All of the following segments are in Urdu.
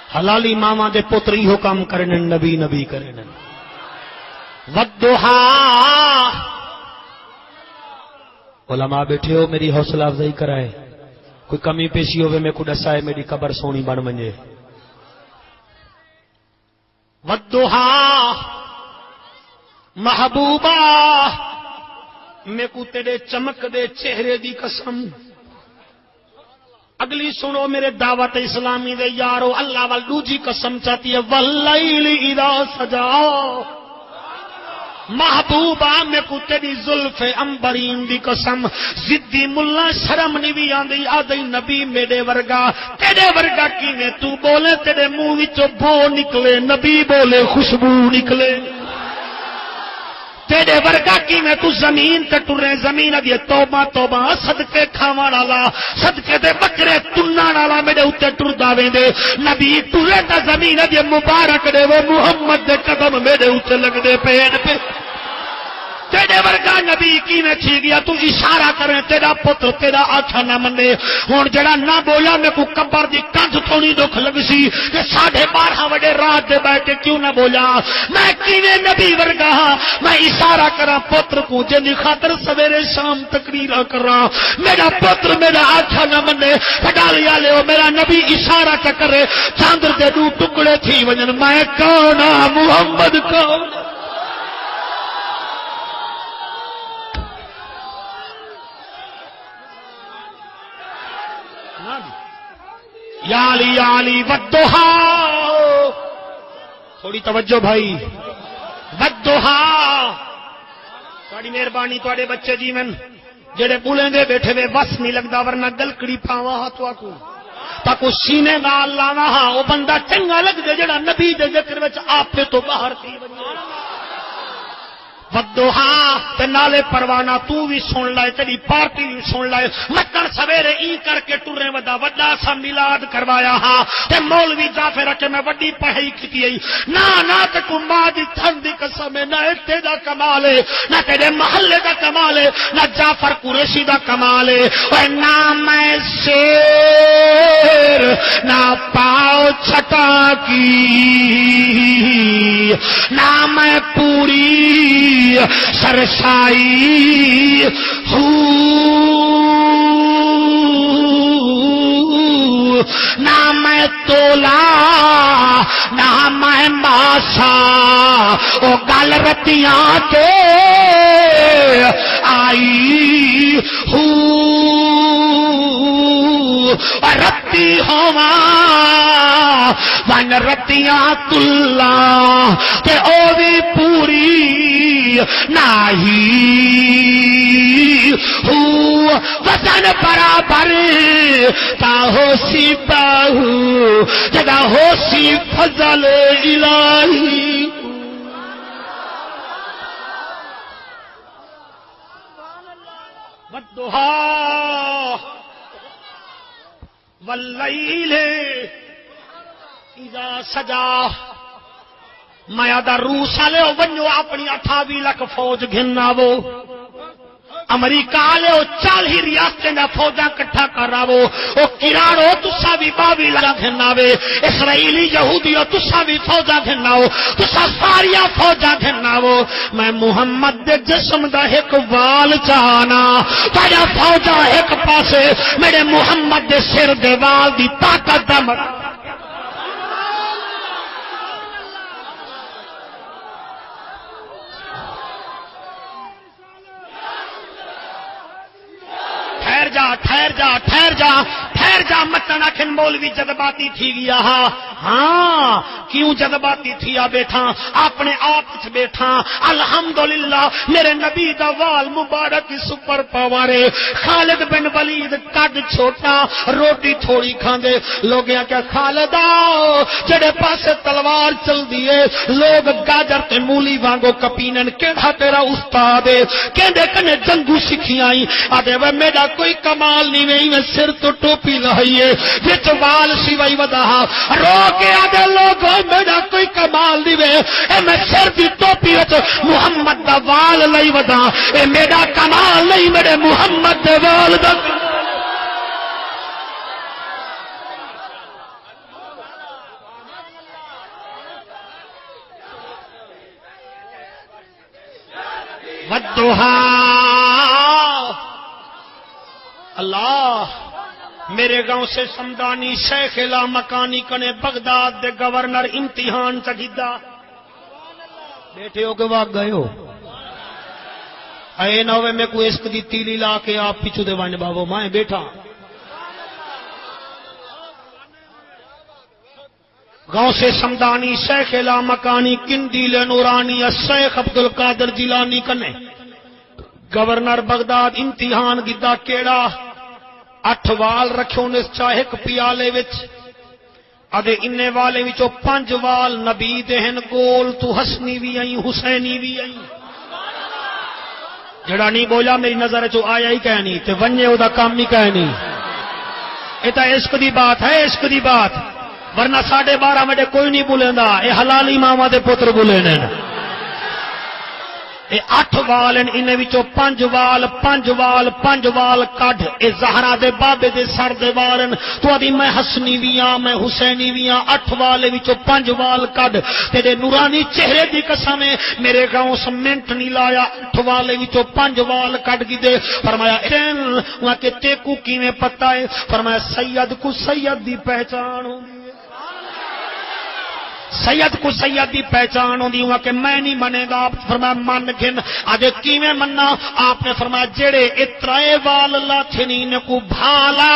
حلالی ماما دے پتری ہو کام کرنے نبی نبی کرنے والضحا علماء بیٹھے ہو میری حوصلہ افزائی کرائے کوئی کمی پیشی ہوئے میں کو ڈسائے میری قبر سونی بن منجے والضحا محبوبہ میں کو تیرے چمک دے چہرے دی قسم اگلی سنو میرے دعوت اسلامی دے یارو اللہ والدو جی قسم چاہتی ہے واللیل اذا سجا محبوبہ میں کو تیری زلف امبرین دی قسم زدی ملا شرم نہیں بھی آندی آدھی نبی میرے ورگا تیرے ورگا کی میں تو بولے تیرے منہ وچوں بو نکلے نبی بولے خوشبو نکلے تیرے ورگا کی میں تو زمین تے ٹرے زمین دی توبہ توبہ صدقے کھاون والا صدقے دے بکرے تنن والا میرے اوتے ٹردا ویندے نبی ٹرے تے زمین دی مبارک دے وہ محمد دے قدم میرے اوتے لگدے پیڑ پہ تیرے ورگا نبی کی میں تھی گیا تو اشارہ کریں تیرا پتر تیرا آچھا نہ منے ہون جڑا نہ بولا میں کو قبر دی کنج تھوڑی دکھ لگ سی کہ 12:30 بجے رات دے بیٹھے کیوں نہ بولا میں کیویں نبی ورگا میں اشارہ کراں پتر کو جن خاطر سویرے شام تقریرا کراں میرا پتر میرا آچھا نہ منے پڈالیا لے میرا نبی اشارہ کرے چاندر دے دو ٹکڑے تھی ونجن میں کون محمد کون یا علی والضحا تھوڑی توجہ بھائی والضحا تھوڑی مہربانی تھوڑے بچے جیون جڑے بولیں دے بیٹھے وے بس نہیں لگتا ورنہ گلکڑی پاواں ہاتھوں کو تاکو سینے نال لاواں ہاں او بندہ چنگا لگ دے جڑا نبی دے ذکر وچ آپ تو باہر تھی ونجے والضحا تے نالے پروانہ تو بھی سن لائے تیری پارٹی بھی سن لائے مکن سویرے ای کر کے ٹرے ودا وڈا سا میلاد کروایا ہاں تے مولوی جعفر کے میں وڈی پہی کیتی ہے نہ تے کو ماں دی تھن دی قسم نہ تے دا کمال ہے نہ تیرے محلے دا کمال ہے نہ جعفر قریشی دا کمال ہے اے نہ میں شیر نہ پاؤ چھٹا کی نہ میں پوری سرسائی نہ میں تولا نہ میں ماسا او گل رتیاں کے آئی رتی ہوا ون رتیاں تلا تے او بھی پوری نہیں وطن برابر تا ہو سی باہو جگہ ہو سی فضل الہی والضحا واللیل اذا سجا مایا دا روس والے ونجو اپنی 28 لاکھ فوج گھناو امریکہ والے 40 ریاستیں دا فوجاں کٹھا کراو او کراڑو تسا بھی 22 لاکھ گھناوے اسرائیلی یہودیو تسا بھی فوجاں گھناو تسا ساریا فوجاں گھناو میں محمد دے جسم دا ایک وال چاہنا تایا فوجاں ایک پاسے میرے محمد دے سر دے وال دی طاقت دا ٹھہر جا متن آخن مولوی جذباتی تھی گیا ہاں کیوں جذباتی تھیا بیٹھا اپنے آپ بیٹھا الحمدللہ میرے نبی دا وال مبارک سپر پاورے خالد بن ولید قد چھوٹا روٹی تھوڑی کھاندے لوگ کیا خالدا جڑے پاسے تلوار چل دیے لوگ گاجر تے مولی وانگو کپینن کیڑا تیرا استاد ہے کہندے کنے جنگو سکھیائی آدے وے میرا کوئی کمال نہیں وئی میں سر تو ٹوپی لہائیے وچ وال سی وئی ودا رو کے آدھے لوگوں میرا کوئی کمال نہیں وے اے میں سر دی ٹوپی وچ محمد دا وال لئی ودا اے میرا کمال نہیں میرے محمد دے وال دا والضحا اللہ میرے گاؤں سے سمدانی شیخ لا مکانی کنے بغداد دے گورنر امتحان چگیدہ بیٹھے ہو کہ واگ گئے ہو اے نوے میں کوئی عشق دی تیلی لا کے آپ پیچھو دے وانے بابو میں بیٹھا گاؤں سے سمدانی شیخ لا مکانی کندیل نورانی شیخ عبد القادر جیلانی کنے گورنر بغداد امتحان گدا کیڑا 8 وال رکھے انہیں چاہے ایک پیالے وچ ادے انے والے وچوں 5 وال نبی دہن گول تو حسنی بھی آئی حسینی بھی آئی جڑا نہیں بولا میری نظر چو آیا ہی کہنی تے ونجے او دا کام ہی کہنی اے تا عشق دی بات ہے عشق دی بات ورنہ 12:30 بجے کوئی نہیں بولیندا اے حلالی ماما دے پتر بولنے اے 8 وال انہیں وچوں 5 وال کڈ اے زہرا دے بابے دے سر دے والن تو ادی میں حسنی بھی ہاں میں حسینی بھی ہاں 8 وال وچوں 5 وال کڈ تیرے نورانی چہرے دی قسم ہے میرے گاؤں سمنٹ نہیں لایا 8 وال وچوں 5 وال کڈ کی دے فرمایا وہاں کہ تیکو کیویں پتہ ہے فرمایا سید کو سید دی پہچان ہوندی سید کو سید دی پہچان ہوندی ہوا کہ میں نہیں منے گا آپ فرمایا من گن آج کیویں مننا آپ نے فرمایا جڑے اترائے وال اللہ تھنین کو بھالا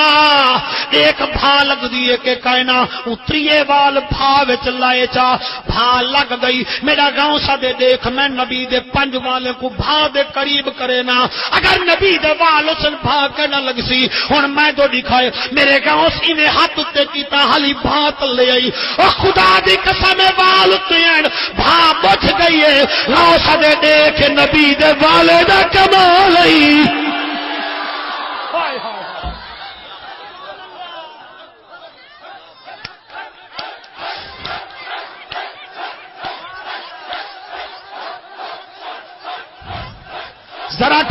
ایک بھا لگ دیئے کہ کہنا اتریے وال بھا وچ لائے چا بھا لگ گئی میرا گاؤں سا دے دیکھ میں نبی دے 5 والے کو بھا دے قریب کرے نا اگر نبی دے وال اسن بھا کے نہ لگ سی ہن میں تو دکھائے میرے گاؤں سی نے ہاتھ تے کیتا حالی بھات لے آئی او خدا دی قسم میں وال اترین بھا بچ گئی ہے گاؤں سا دے دیکھ نبی دے والے دا کمال ہی ذرا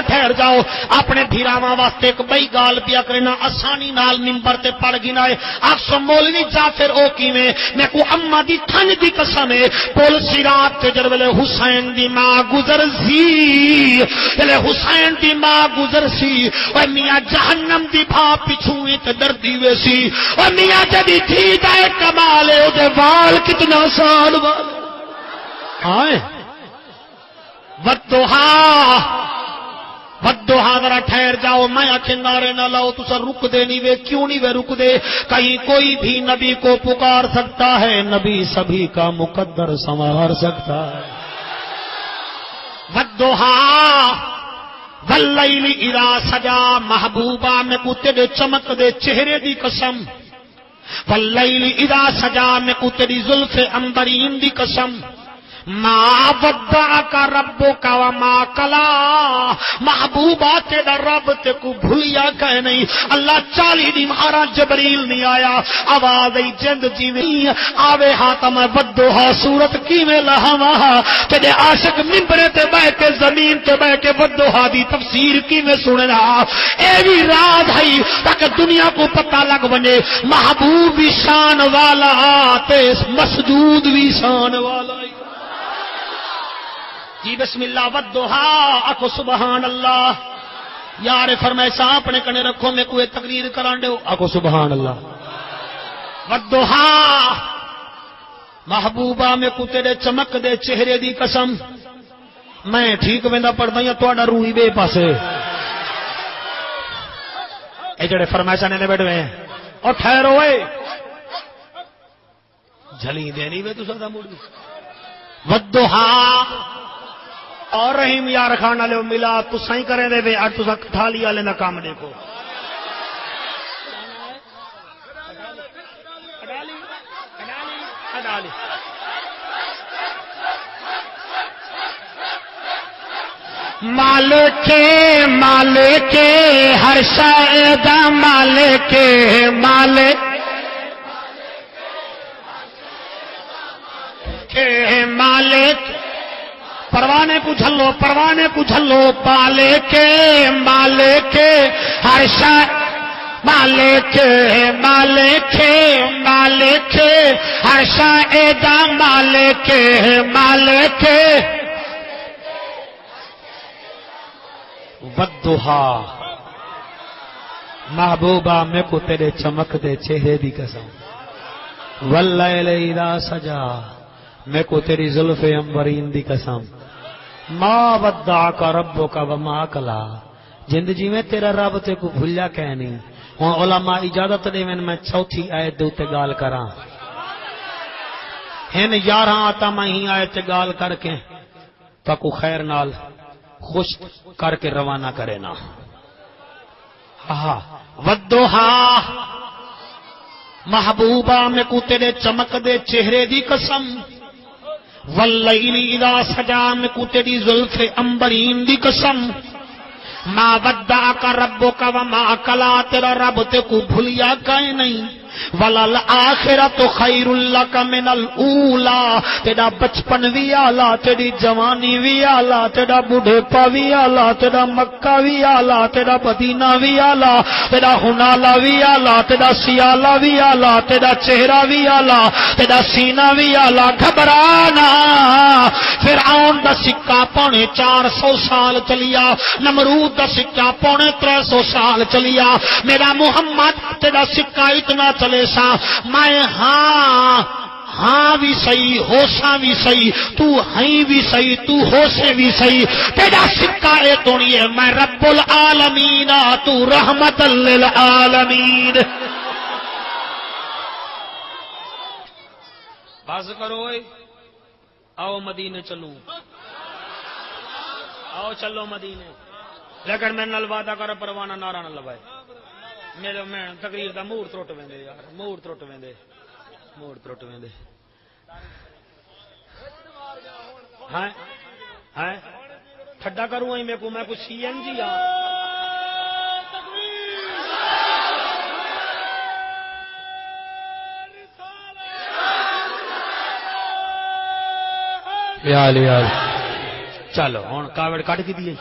ٹھہر جاؤ اپنے دھیراواں واسطے ایک بئی گال پیا کرنا آسانی نال منبر تے پڑھ گنا ہے آپ سو مولوی جعفر او کیویں میں کو اما دی تھن دی قسم ہے پل صراط تے جڑ ویلے حسین دی ماں گزر سی ویلے حسین دی ماں گزر سی او میاں جہنم دی بھا پچھویں تے ڈردی وے سی او میاں جدی تھی دا کمال ہے او دے وال کتنا سال وال ہائے ودوہا ذرا ٹھہر جاؤ میں آنکھیں نعرے نہ لاؤ تو سر رک دے نہیں وے کیوں نہیں وے رک دے کہیں کوئی بھی نبی کو پکار سکتا ہے نبی سبھی کا مقدر سنوار سکتا ہے ودوہا واللیل اذا سجا محبوبہ میں کو تیرے چمک دے چہرے دی قسم واللیل اذا سجا میں کو تیری زلف عنبرین دی قسم ما ودعک ربک وما قلا محبوبہ تیرا رب تے کو بھولیا کہ نہیں اللہ 40 دن مہارا جبریل نہیں آیا آواز ای جند جیویں آوے ہاتھ میں ودوہا صورت کیویں لہواں تے عاشق منبر تے بیٹھ کے زمین تے بیٹھ کے ودوہا دی تفسیر کیویں سننا اے بھی راز ہے تاکہ دنیا کو پتہ لگ بنے محبوب بھی شان والا تے مسجود بھی شان والا جی بسم اللہ ودوہا آکھو سبحان اللہ یار فرمائشہ اپنے کنے رکھو میں کوئی تقریر کران دے آکھو سبحان اللہ ودوہا محبوبہ میں کو تیرے چمک دے چہرے دی قسم میں ٹھیک ویندا پڑھدا یا تہاڈا روح بے پاسے اے جڑے فرمائشہ نے بیٹھے ہیں اور ٹھہرو اے جھلی دینی وے تساں دا موڑ ودوہا اور رحیم یار خان والے ملا تو سائیں کریں دے اج تساں کٹھالی والے دا کام دیکھو مالک ہر شے دا مالک مالک پروانے کو جھلو مالک ہر شے مالک ہر شے دا مالک والضحا محبوبہ میں کو تیرے چمک دے چہرے دی قسم، واللیل اذا سجا میں کو تیری زلف عنبرین دی قسم، ما ودعک ربک وما قلا جند جی میں تیرا رب تے کو بھولیا کہ نہیں۔ ہن علماء اجازت دے میں چوتھی آیت دے تے گال کراں، ہن 11 آتا میں ہی آیت تے گال کر کے تاکو خیر نال خوش کر کے روانہ کرے نا۔ والضحا محبوبہ میں کو تیرے چمک دے چہرے دی قسم، واللیل اذا سجا میں کو تیری زلف عنبرین دی قسم، ما ودعک ربک وما قلا تیرا رب تے کو بھولیا کائیں نہیں، وللآخرۃ خیر لک من الاولی تیرا بچپن بھی اعلیٰ، تیری جوانی بھی اعلیٰ، تیرا بڑھاپا بھی اعلیٰ، تیرا مکہ بھی اعلیٰ، تیرا مدینہ بھی اعلیٰ، تیرا ہنالا بھی اعلیٰ، تیرا سیالہ بھی اعلیٰ، تیرا چہرہ بھی اعلیٰ، تیرا سینہ بھی اعلیٰ۔ گھبرانا فرعون دا سکہ 450 سال چلیا، نمرود دا سکہ 350 سال چلیا، میرا محمد تیرا سکہ اتنا چلے سا میں ہاں بھی صحیح، ہوشاں بھی صحیح، تو ہیں بھی صحیح، تو ہوشے بھی صحیح، تیرا سکہ اے تونی ہے میں رب العالمین تو رحمت للعالمین۔ بس کرو اے، آؤ مدینے چلوں، آؤ چلو مدینے، لیکن میں نال وعدہ کر پروانہ نعرہ نہ لوائے، میرے میں تقریر دا مور ترٹ ویندے یار، مور ترٹ ویندے، مور ترٹ ویندے۔ ہاں ہاں ٹھڈا کروں ائی میں کو سی این جی ہاں۔ یال یال چلو ہن کاوڑ کٹ کے دی،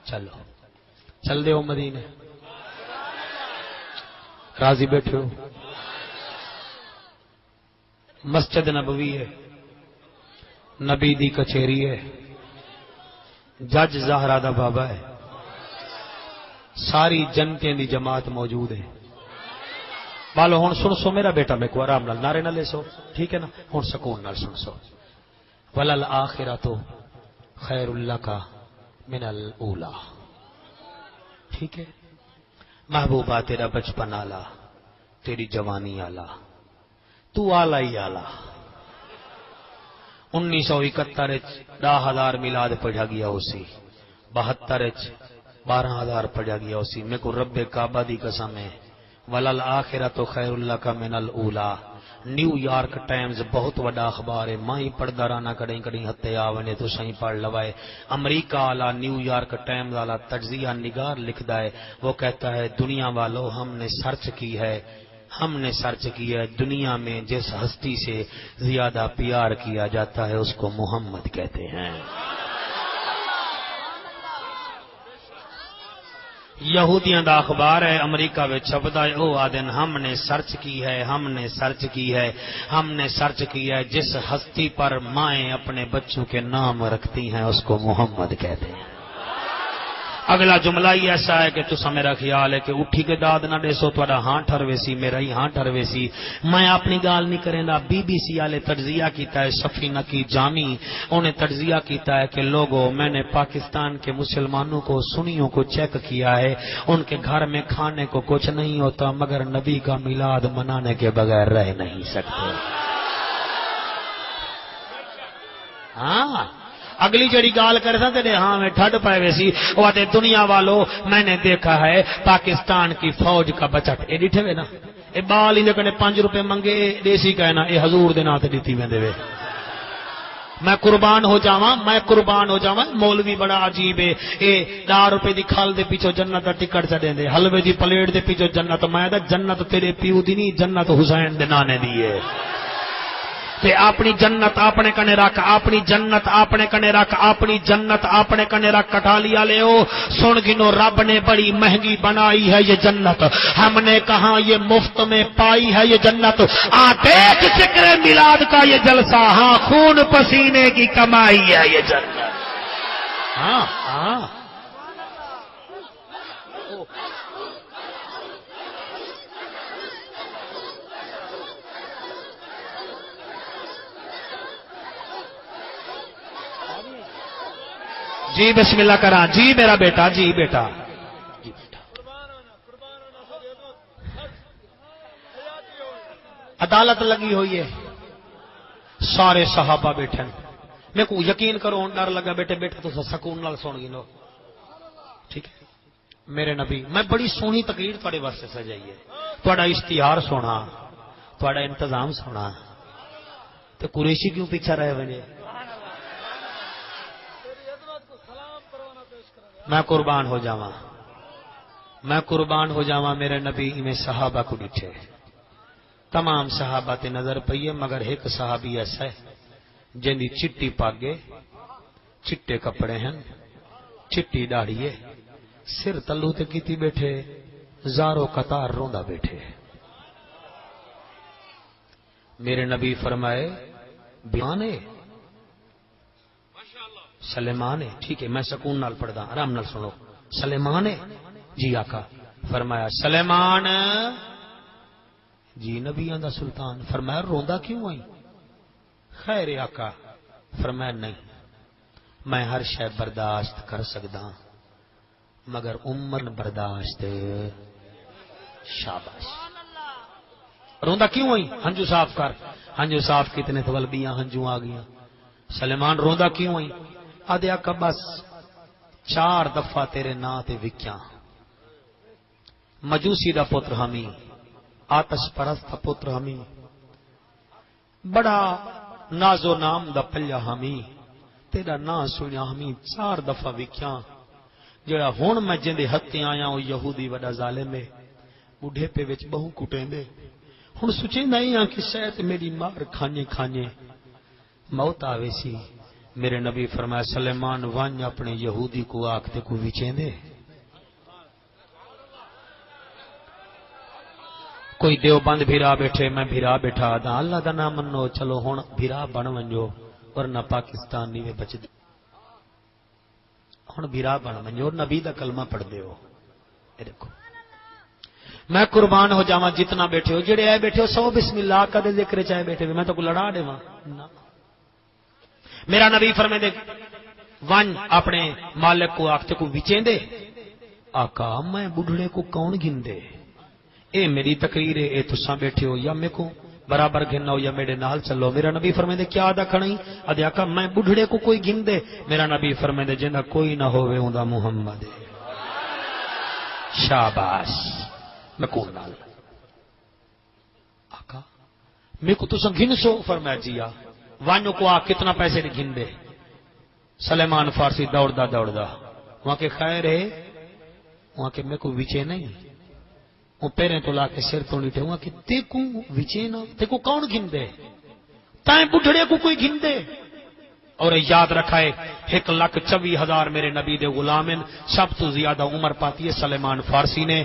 چلو چل دیو مدینے، راضی بیٹھے ہو؟ مسجد نبوی ہے، نبی دی کچہری ہے، جج زہرا دا بابا ہے، ساری جنتیں دی جماعت موجود ہے۔ بالو ہن سن سو میرا بیٹا، میں کو آرام نال نعرے نہ لے سو، ٹھیک ہے نا؟ ہن سکون نال سن سو، وللآخرۃ خیر لک من الاولی، ٹھیک ہے؟ محبوبہ تیرا بچپن آلہ، تیری جوانی آلہ، تو آلہ ہی آلہ۔ 1971 10,000 میلاد پڑھا گیا اسی، 72 12,000 پڑھا گیا اسی۔ میں کو رب کعبہ دی قسم ہے، وللآخرۃ خیر لک من الاولی۔ نیو یارک ٹائمز بہت بڑا اخبار ہے، ماں ہی پڑھدا رہنا، کڑیں کڑیں ہتے آونے تو صحیح پڑھ لوائے۔ امریکہ والا نیو یارک ٹائمز والا تجزیہ نگار لکھدا ہے، وہ کہتا ہے دنیا والوں ہم نے سرچ کی ہے دنیا میں جس ہستی سے زیادہ پیار کیا جاتا ہے اس کو محمد کہتے ہیں۔ یہودیاں دا اخبار ہے، امریکہ میں چھپدا ہے، او آدن ہم نے سرچ کی ہے جس ہستی پر مائیں اپنے بچوں کے نام رکھتی ہیں اس کو محمد کہتے ہیں۔ اگلا جملہ ہی ایسا ہے کہ تسا میرا خیال ہے کہ اٹھی کے داد نہ دیسو تھوڑا ہاں ٹھروے سی، میرا ہی ہاں ٹھروے سی۔ میں اپنی گال نہیں کریں دا، بی بی سی والے تجزیہ کیتا ہے، سفینہ کی جامی انہیں تجزیہ کیتا ہے کہ لوگوں میں نے پاکستان کے مسلمانوں کو سنیوں کو چیک کیا ہے، ان کے گھر میں کھانے کو کچھ نہیں ہوتا مگر نبی کا میلاد منانے کے بغیر رہ نہیں سکتے۔ ہاں اگلی جڑی گال کر سا تے ہاں میں ٹھڈ پائے ویسی، وہ آتے دنیا والوں میں نے دیکھا ہے پاکستان کی فوج کا بچٹ اے ڈٹھے وے نا، اے بال ہی کنے 5 روپے منگے دیسی کہنا اے حضور دے نام تے دتی ویندے وے۔ میں قربان ہو جاواں، مولوی بڑا عجیب ہے، اے 10 روپے دی کھال دے پیچھے جنت دا ٹکٹ چ دیندے، حلوے دی پلیٹ دے پیچھے جنت، میں دا جنت تیرے پیو دی نہیں، جنت حسین دے نانے دی ہے۔ تے اپنی جنت اپنے کنے رکھ، اپنی جنت اپنے کنے رکھ، اپنی جنت اپنے کنے رکھ۔ کٹالیا لے او سن گنو، رب نے بڑی مہنگی بنائی ہے یہ جنت، ہم نے کہاں یہ مفت میں پائی ہے یہ جنت۔ دیکھ ذکر میلاد کا یہ جلسہ، ہاں خون پسینے کی کمائی ہے یہ جنت۔ ہاں ہاں جی بسم اللہ کرا جی میرا بیٹا جی بیٹا جی بیٹا عدالت لگی ہوئی ہے سارے صحابہ بیٹھے میرے کو یقین کرو ڈر لگا بیٹے بیٹھے تو سکون نال سن گی لو ٹھیک ہے میرے نبی میں بڑی سونی تقریر تھوڑے واسطے سجائی ہے تھوڑا اشتہار سونا تھوڑا انتظام سونا تو قریشی کیوں پیچھے رہے بنے میں قربان ہو جاواں میرے نبی میں صحابہ کو ڈٹھے تمام صحابہ تے نظر پئیے مگر ایک صحابی ایسا ہے جن دی چٹی پاگے چٹے کپڑے ہیں چٹی داڑھی ہے سر تلو تے کیتی بیٹھے زارو قطار روندا بیٹھے میرے نبی فرمائے بیانے سلیمان ہے ٹھیک ہے میں سکون نال پڑھدا آرام نال سنو سلیمان ہے جی آقا فرمایا سلیمان جی نبیاں دا سلطان فرمایا روندا کیوں آئی خیر آقا فرمایا نہیں میں ہر شے برداشت کر سکدا مگر عمر برداشت شاباش روندا کیوں آئی ہنجو صاف کر ہنجو صاف کتنے تولبیاں ہنجو آ گیا سلیمان روندا کیوں آئی آدھے آقا بس 4 دفعہ تیرے نا تے وکیاں مجوسی دا پتر ہمی آتش پرست دا پتر ہمی بڑا نازو نام دا پلیا ہمی تیرا نا سنیا ہمی 4 دفعہ وکیاں جڑا ہون میں جندے ہتھیں آیا ہوں یہودی وڈا ظالم ہے بڑھے پہ وچ بہو کٹیں دے ہن سوچیں نہیں ہاں کہ شاید میری مار کھانے موت آوے سی میرے نبی فرمایا سلیمان وانج اپنے یہودی کو آکھتے کو وچیں دے کوئی دیوبند بھیرا بیٹھے میں بھیرا بیٹھا دا اللہ دا نام منو چلو ہن بھیرا بن ونجو ورنہ پاکستان نہیں بچ دے ہن بھیرا بن ونجو نبی دا کلمہ پڑھ دے ہو دیکھو میں قربان ہو جاواں جتنا بیٹھے ہو جڑے آئے بیٹھے ہو 100 بسم اللہ کدے ذکر چاہے بیٹھے میں تو کو لڑا دے وہاں میرا نبی فرمائے دے ون اپنے مالک کو آختے کو وچیں دے آقا میں بڑھڑے کو کون گن دے اے میری تقریر ہے اے تساں بیٹھے ہو یا میں کو برابر گننا ہو یا میرے نال چلو میرا نبی فرمائے دے کیا ادا کھڑی ادے آقا میں بڑھڑے کو کوئی گن دے میرا نبی فرمائے دے جنہ کوئی نہ ہوئے ہوندا محمد شاباش میں کون نال آقا میں کو تساں گن سو فرمایا جی وانو کو آ کتنا پیسے نہیں گن دے سلیمان فارسی دوڑدا وہاں کے خیر ہے وہاں کے میں کو وچے نہیں وہ پیریں تو لا کے سر تو نہیں وہاں کے تے کو وچے نہ تے کو کون گن دے تائیں بڑھڑے کو کوئی گن دے اور یاد رکھائے 1,24,000 میرے نبی دے غلامن سب تو زیادہ عمر پاتی ہے سلیمان فارسی نے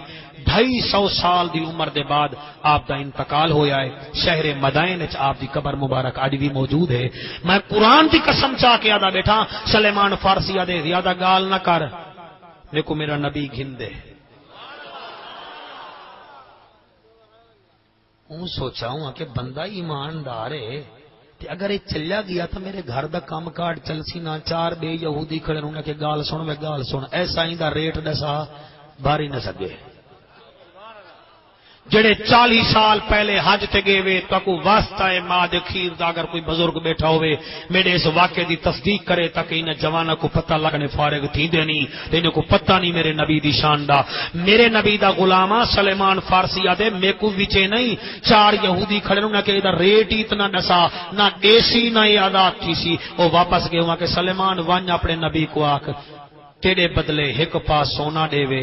250 سال دی عمر دے بعد آپ دا انتقال ہویا ہے شہر مدائن وچ آپ دی قبر مبارک اج بھی موجود ہے میں قرآن دی قسم چاہ کے آدا بیٹھا سلیمان فارسی دے زیادہ گال نہ کر دیکھو میرا نبی گھن دے اون سوچا ہوں کہ بندہ ایماندار ہے اگر یہ چلیا گیا تو میرے گھر دا کام کاٹ چل سی نہ 4 بے یہودی کھڑے رہنا کہ گال سن میں گال سن ایسا ہی دا ریٹ دسا باری نہ سکے جڑے 40 سال پہلے حج تے گئے وے تو کو واسطہ ہے ماں دے کھیر دا اگر کوئی بزرگ بیٹھا ہوئے میرے اس واقعے دی تصدیق کرے تاکہ انہیں جوانہ کو پتہ لگنے فارغ تھی دے نہیں انہیں کو پتہ نہیں میرے نبی دی شان دا میرے نبی دا غلامہ سلیمان فارسی آدھے میں کو وچے نہیں 4 یہودی کھڑے نہ کہ ادھر ریٹ ہی اتنا نسا نہ دیسی نہ یادات تھی سی وہ واپس گئے ہوا کہ سلیمان وانج اپنے نبی کو آکھ تیرے بدلے 1 پا سونا دے وے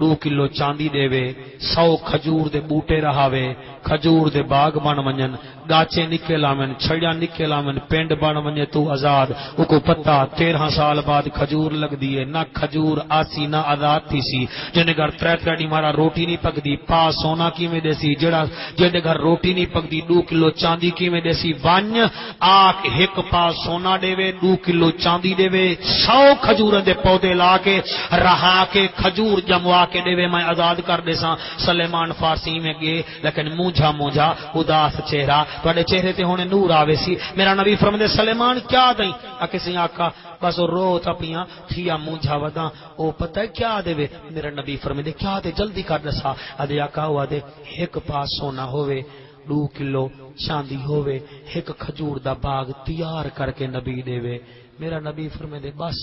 2 کلو چاندی دے وے 100 کھجور دے بوٹے رہاوے کھجور دے باغ بن ونجن گاچے نکل آمن چھڑیا نکل آمن پینڈ بن ونجے تو آزاد او کو پتہ 13 سال بعد کھجور لگ دیے نہ کھجور آسی نہ آزاد تھی سی جن گھر 3 دی مارا روٹی نہیں پک دی پا سونا کیویں دے سی جڑا جن گھر روٹی نہیں پک دی 2 کلو چاندی کیویں دے سی ون آک 1 پا سونا دے وے 2 کلو چاندی دے وے 100 کھجور دے پودے لا کے رہا کے کھجور جموا کے دے وے میں آزاد کر دے ساں سلیمان فارسی میں گئے لیکن موجھا اداس چہرہ تواڈے چہرے تے ہونے نور آوے سی. میرا نبی فرماندے سلیمان کیا دئی آکے سی آقا بس او روت اپنیاں تھیا مونجھا ودا او پتہ ہے کیا دے. میرا نبی فرماندے کیا دے جلدی کر دسا. ادے آقا ہوا دے ایک پاس سونا ہووے 2 کلو چاندی ہووے ایک کھجور دا باغ تیار کر کے نبی دے وے. میرا نبی فرماندے بس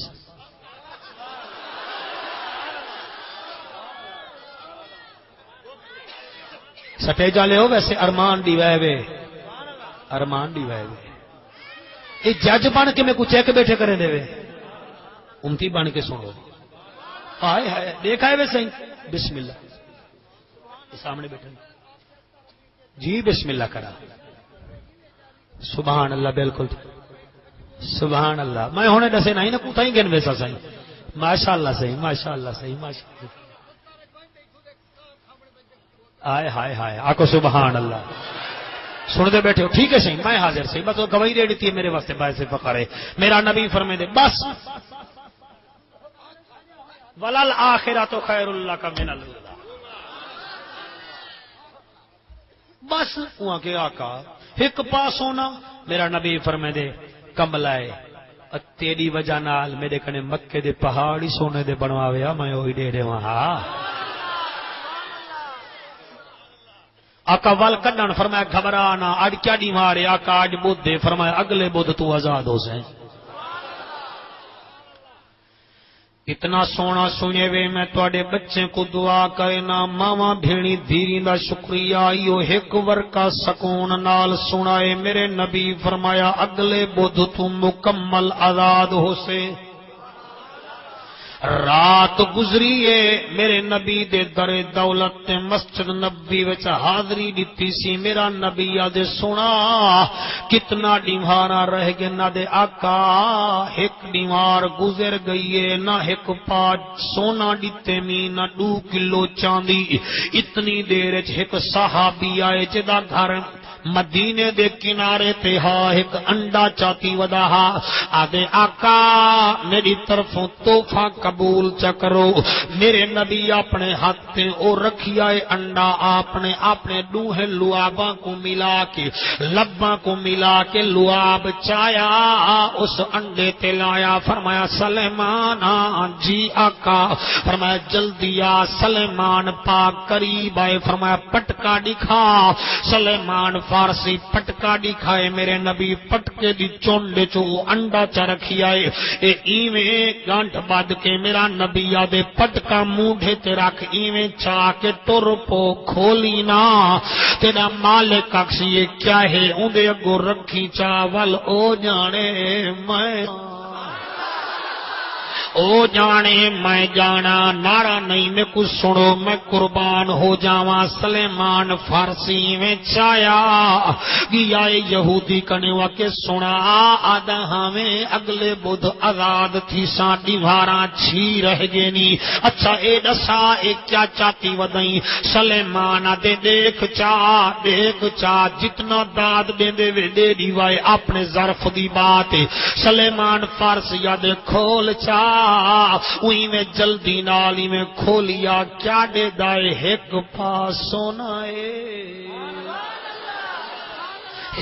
سٹے جالے ہو ویسے ارمان دی وے ارمان دی وے یہ جج بن کے میں کچھ ایک بیٹھے کرے دے وے امتی بن کے سنو ہائے ہائے دیکھا ہے ویسے بسم اللہ سامنے بیٹھے جی بسم اللہ کرا سبحان اللہ بالکل سبحان اللہ میں ہونے دسے نہیں نا کوتا ہی گن ویسا صحیح ماشاء اللہ صحیح ماشاء اللہ صحیح ماشاء اللہ آئے ہائے ہائے آکو سبحان اللہ سن دے بیٹھے ہو ٹھیک ہے صحیح میں حاضر صحیح بس وہ گواہی دے دیتی ہے میرے واسطے باعث فخر ہے. میرا نبی فرمائے دے بس ولل آخرۃ خیر لک من الاولی بس وہاں کے آقا ایک پاس ہونا. میرا نبی فرمائے دے کملائے تیری وجہ نال میرے کنے مکے دے پہاڑی سونے دے بنواویا میں وہی دے دے وہاں. آقا ول کڈن فرمایا گھبرانا اج کیا ڈی مارے آقا اج بدھ دے فرمایا اگلے بدھ تو آزاد ہو جائے. اتنا سونا سنے وے میں تواڈے بچے کو دعا کرنا ماواں بھیڑی دھیری دا شکریہ ایو ایک ورکا سکون نال سنائے. میرے نبی فرمایا اگلے بدھ تو مکمل آزاد ہو سے. رات گزریے میرے نبی دے در دولت تے مسجد نبی وچ حاضری دتی سی. میرا نبی آدے سنا کتنا ڈیوارا رہ گئے نہ دے آقا ایک ڈیوار گزر گئیے نہ ایک پاٹ سونا دیتے می نہ 2 کلو چاندی. اتنی دیر ایک صحابی آئے جدا گھر مدینے دے کنارے تے ہا ایک انڈا چاتی ودا ہا آدے آقا میری طرفوں تحفہ قبول چکرو. میرے نبی اپنے ہاتھ تے او رکھیا ہے انڈا اپنے دوہے لعاباں کو ملا کے لباں کو ملا کے لعاب چایا اس انڈے تے لایا. فرمایا سلیمان جی آقا. فرمایا جلدی آ. سلیمان پاک قریب آئے. فرمایا پٹکا دکھا. سلیمان فارسی پٹکا دکھائے. میرے نبی پٹکے دی چونڈ چو انڈا چا رکھی آئے. اے ایویں گانٹ بد کے میرا نبی آدے پٹکا مونڈے تے رکھ ایویں چاہ کے ٹر پو کھولی نا تیرا مالک اکسی یہ کیا ہے اندے اگو رکھی چاول او جانے میں جانا نارا نہیں میں کچھ سنو میں قربان ہو جاواں. سلیمان فارسی میں چایا گیا یہودی کنے واکے سنا آدھا ہمیں اگلے بدھ آزاد تھی سا دیواراں چھی رہ گئے نی. اچھا اے دسا اے کیا چاہتی ودائیں. سلیمان آدھے دیکھ چا جتنا داد دے دے وے دے دیوائے اپنے ظرف دی بات. سلیمان فارسی آدھے کھول چا اوہی میں جلدی نالی میں کھولیا کیا دے دائے ایک پاس سونا ہے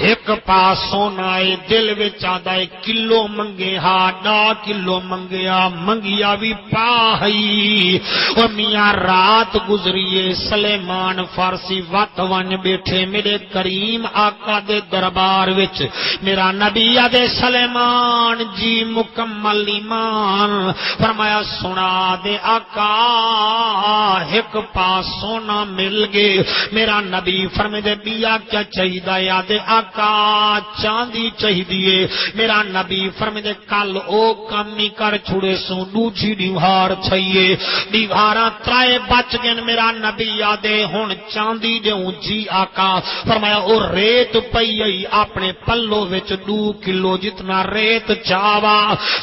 ایک پاس سونا ہے. دل وچ آندا ہے کلو منگے ہا 10 کلو منگیا منگیا بھی پا ہئی. او میاں رات گزریے سلیمان فارسی وت ون بیٹھے میرے کریم آقا دے دربار وچ. میرا نبی آدے سلیمان جی مکمل ایمان. فرمایا سنا دے آقا ایک پاس سونا مل گئے. میرا نبی فرمائے دے بیا کیا چاہیے آدے آقا چاندی چاہیے. میرا نبی فرمائے کل او کمی کر چھڑے سو دوجی دیوار چاہیے. دیواراں ترائے بچ گئے. میرا نبی آدے ہن چاندی دیوں جی آقا. فرمایا او ریت پئی ائی اپنے پلو وچ 2 کلو جتنا ریت چاوا.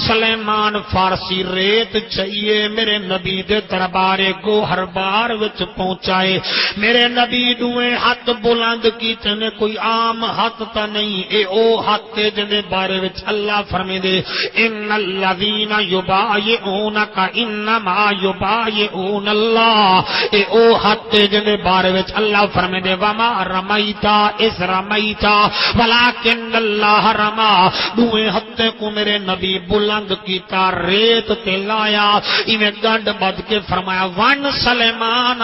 سلیمان فارسی ریت چاہیے میرے نبی دے دربارے گوہر بار وچ پہنچائے. میرے نبی دوئے ہاتھ بلند کیتے نے کوئی عام ہاتھ تا نہیں، اے او ہاتھ جن دے بارے وچ اللہ فرمے دے ان الذین یبایعونک انما یبایعون اللہ، اے او ہاتھ جن دے بارے وچ اللہ فرمے دے وما رمیتا اس رمیتا ولکن اللہ رما، دوئے ہاتھ کو میرے نبی بلند کیتا ریت تے لایا، ایویں گنڈ بد کے فرمایا ون سلیمان،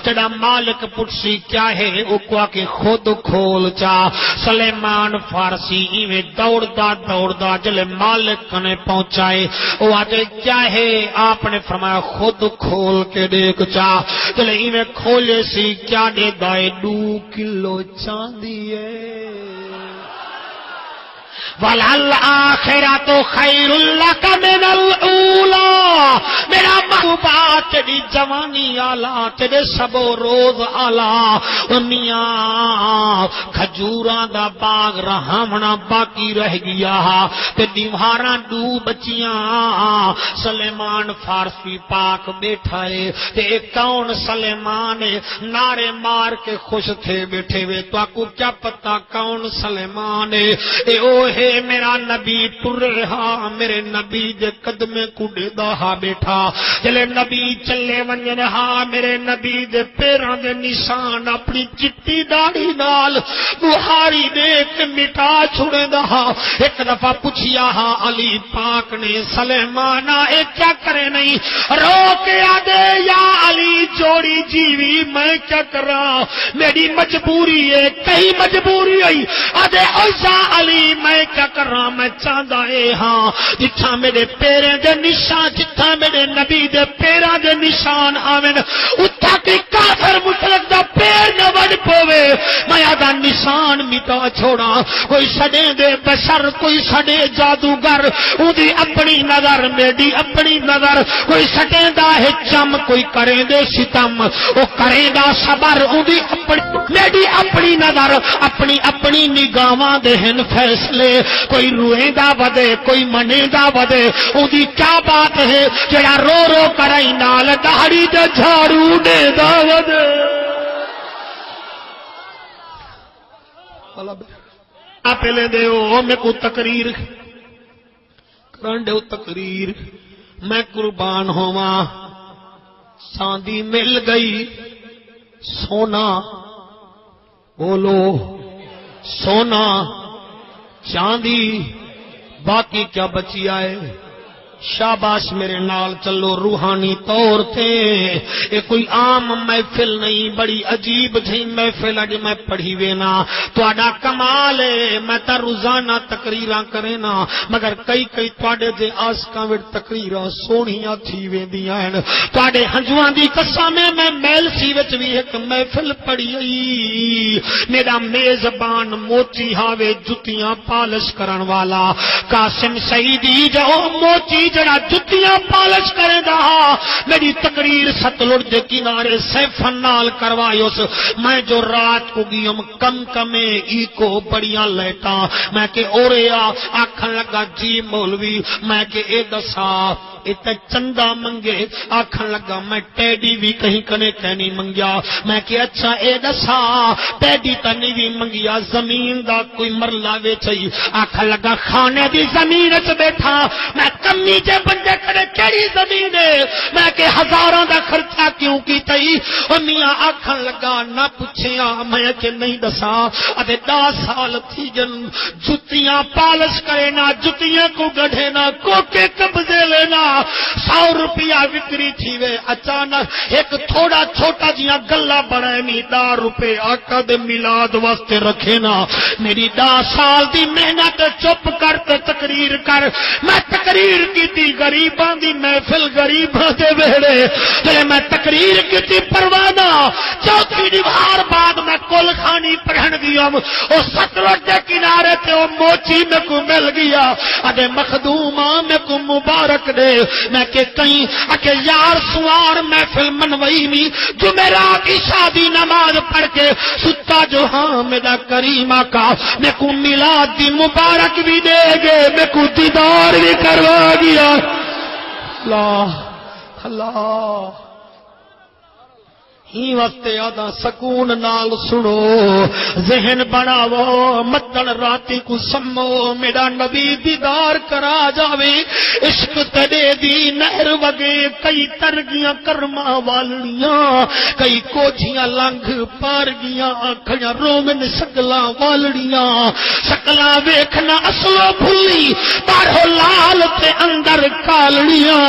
جڑا مالک پٹسی کیا ہے او کو کہ خود کھول چا، سلیمان فارسی ایویں دوڑدا دوڑدا جلے مالک نے پہنچائے، او آتے کیا ہے، آپ نے فرمایا خود کھول کے دیکھ چا، جلے ایویں کھولے سی کیا دے دائے 2 کلو چاندی ہے، وَلَلْآخِرَةُ خَيْرٌ لَكَ مِنَ الْأُولَى، میرا محبوبہ تیری جوانی آلہ، تیرے شب و روز آلہ، میاں کھجوراں دا باغ رہامنا باقی رہ گیا، تے دیواراں 2 بچیاں، سلیمان فارسی پاک بیٹھا ہے، تے کون سلیمان ہے، نعرے مار کے خوش تھے بیٹھے ہوئے، تو آپ کو کیا پتا کون سلیمان ہے، اے او ہے میرا نبی ٹرے ہاں، میرے نبی دے قدمے کڈے دا ہا بیٹھا، جلے نبی چلے ونجن ہاں، میرے نبی دے پیراں دے نشان اپنی چٹی داڑھی نال بخاری دے کے مٹا چھڑے دا ہاں، ایک دفعہ پوچھیا ہاں علی پاک نے سلیمانہ اے کیا کرے نہیں، رو کے آدے یا علی جوڑی جیوی میں کیا کراں، میری مجبوری ہے، کہیں مجبوری ہوئی، آدے اوزا علی میں کیا کر رہا، میں چاہتا اے ہاں جتھا میرے پیریں دے نشان، جتھا میرے نبی دے پیراں دے نشان آویں، اتھا کی کافر مشرک دا پیر نہ وڈ پوے، میں آدھا نشان مٹا چھوڑا، کوئی سڑے دے بشر، کوئی سڑے جادوگر، اودی اپنی نظر میری اپنی نظر، کوئی سڑے دا ہے چم، کوئی کریں دے ستم، او کریں دا صبر، اودی اپنی میری اپنی نظر، اپنی اپنی نگاہاں دے ہن فیصلے، کوئی روئے دا ودے کوئی منے دا ودے، اودی کیا بات ہے جڑا رو رو کرائی نال داڑھی دے جھاڑو دے دا ودے، پہلے دے او میں کو تقریر کرن دے تقریر، میں قربان ہوواں، ساندی مل گئی سونا، بولو سونا چاندی، باقی کیا بچی آئے، شاباش میرے نال چلو روحانی طور تے، یہ کوئی عام محفل نہیں، بڑی عجیب تھی محفل اج میں پڑھی وینا، تواڈا کمال ہے، میں تا روزانہ تقریراں کرے نا، مگر کئی کئی تواڈے دے آسکاں وچ تقریراں سونیاں تھی ویندیاں ہیں، تواڈے ہنجواں دی قسم میں میلسی وچ وی ایک محفل پڑھی آئی، میرا میزبان موچی ہاوے جتیاں پالش کرن والا قاسم سعیدی جو موچی جڑا جتیاں پالش کرے دا، میری تقریر ستلج دے کنارے سیفن نال کروائیوس، میں جو رات کو گیم کم کمے ایکو بڑیاں لیٹاں، میں کہ اوریا آکھن لگا جی مولوی، میں کہ اے دسا اتے چندہ منگے، آکھن لگا میں ٹیڈی بھی کہیں کنے کہنی منگیا، میں کہ اچھا اے دسا ٹیڈی تنی بھی منگیا، زمین دا کوئی مرلہ وے چاہیے، آکھن لگا کھانے دی زمین اچ بیٹھا، میں کمی جے بندے کڑے کیڑی زمین ہے، میں کہ ہزاراں دا خرچہ کیوں کی تئی، اور میاں آکھن لگا نہ پوچھیا، میں کہ نہیں دسا ادے 10 سال تھی جن جتیاں پالش کرے نا، جتیاں کو گڑھے نا، کوکے قبضے لینا، 100 روپیہ وکری تھی وے، اچانک ایک تھوڑا چھوٹا جیاں گلا بڑھے می 10 روپے آقا دے میلاد واسطے رکھے نا، میری 10 سال دی محنت چپ کر تے تقریر کر، میں تقریر کی تھی غریباں دی محفل غریباں دے ویڑے، جلے میں تقریر کی تھی پروانہ، چوتھی دیوار بعد میں کل خانی پڑھن گیا، او ستلج دے کنارے تے او موچی میں کو مل گیا، ادے مخدومہ میں کو مبارک دے، میں کہ کہیں اکے یار سوار محفل منوئی نہیں، جمعرات کی شادی نماز پڑھ کے ستا جو ہاں میرا کریم آقا میں کو میلاد دی مبارک بھی دے گے، میں کو دیدار بھی کروا گیا، اللہ اللہ ہی واسطے آدھا سکون نال سنو ذہن بناو مدن راتی کو سمو میرا نبی دیدار کرا جاوے عشق تیرے دی نہر وگے کئی ترگیاں کرما والڑیاں کئی کوجیاں لنگھ پار گیاں آنکھیاں رومن شکلاں والڑیاں شکلاں ویکھنا اصلو بھلی پارو لال تے اندر کالڑیاں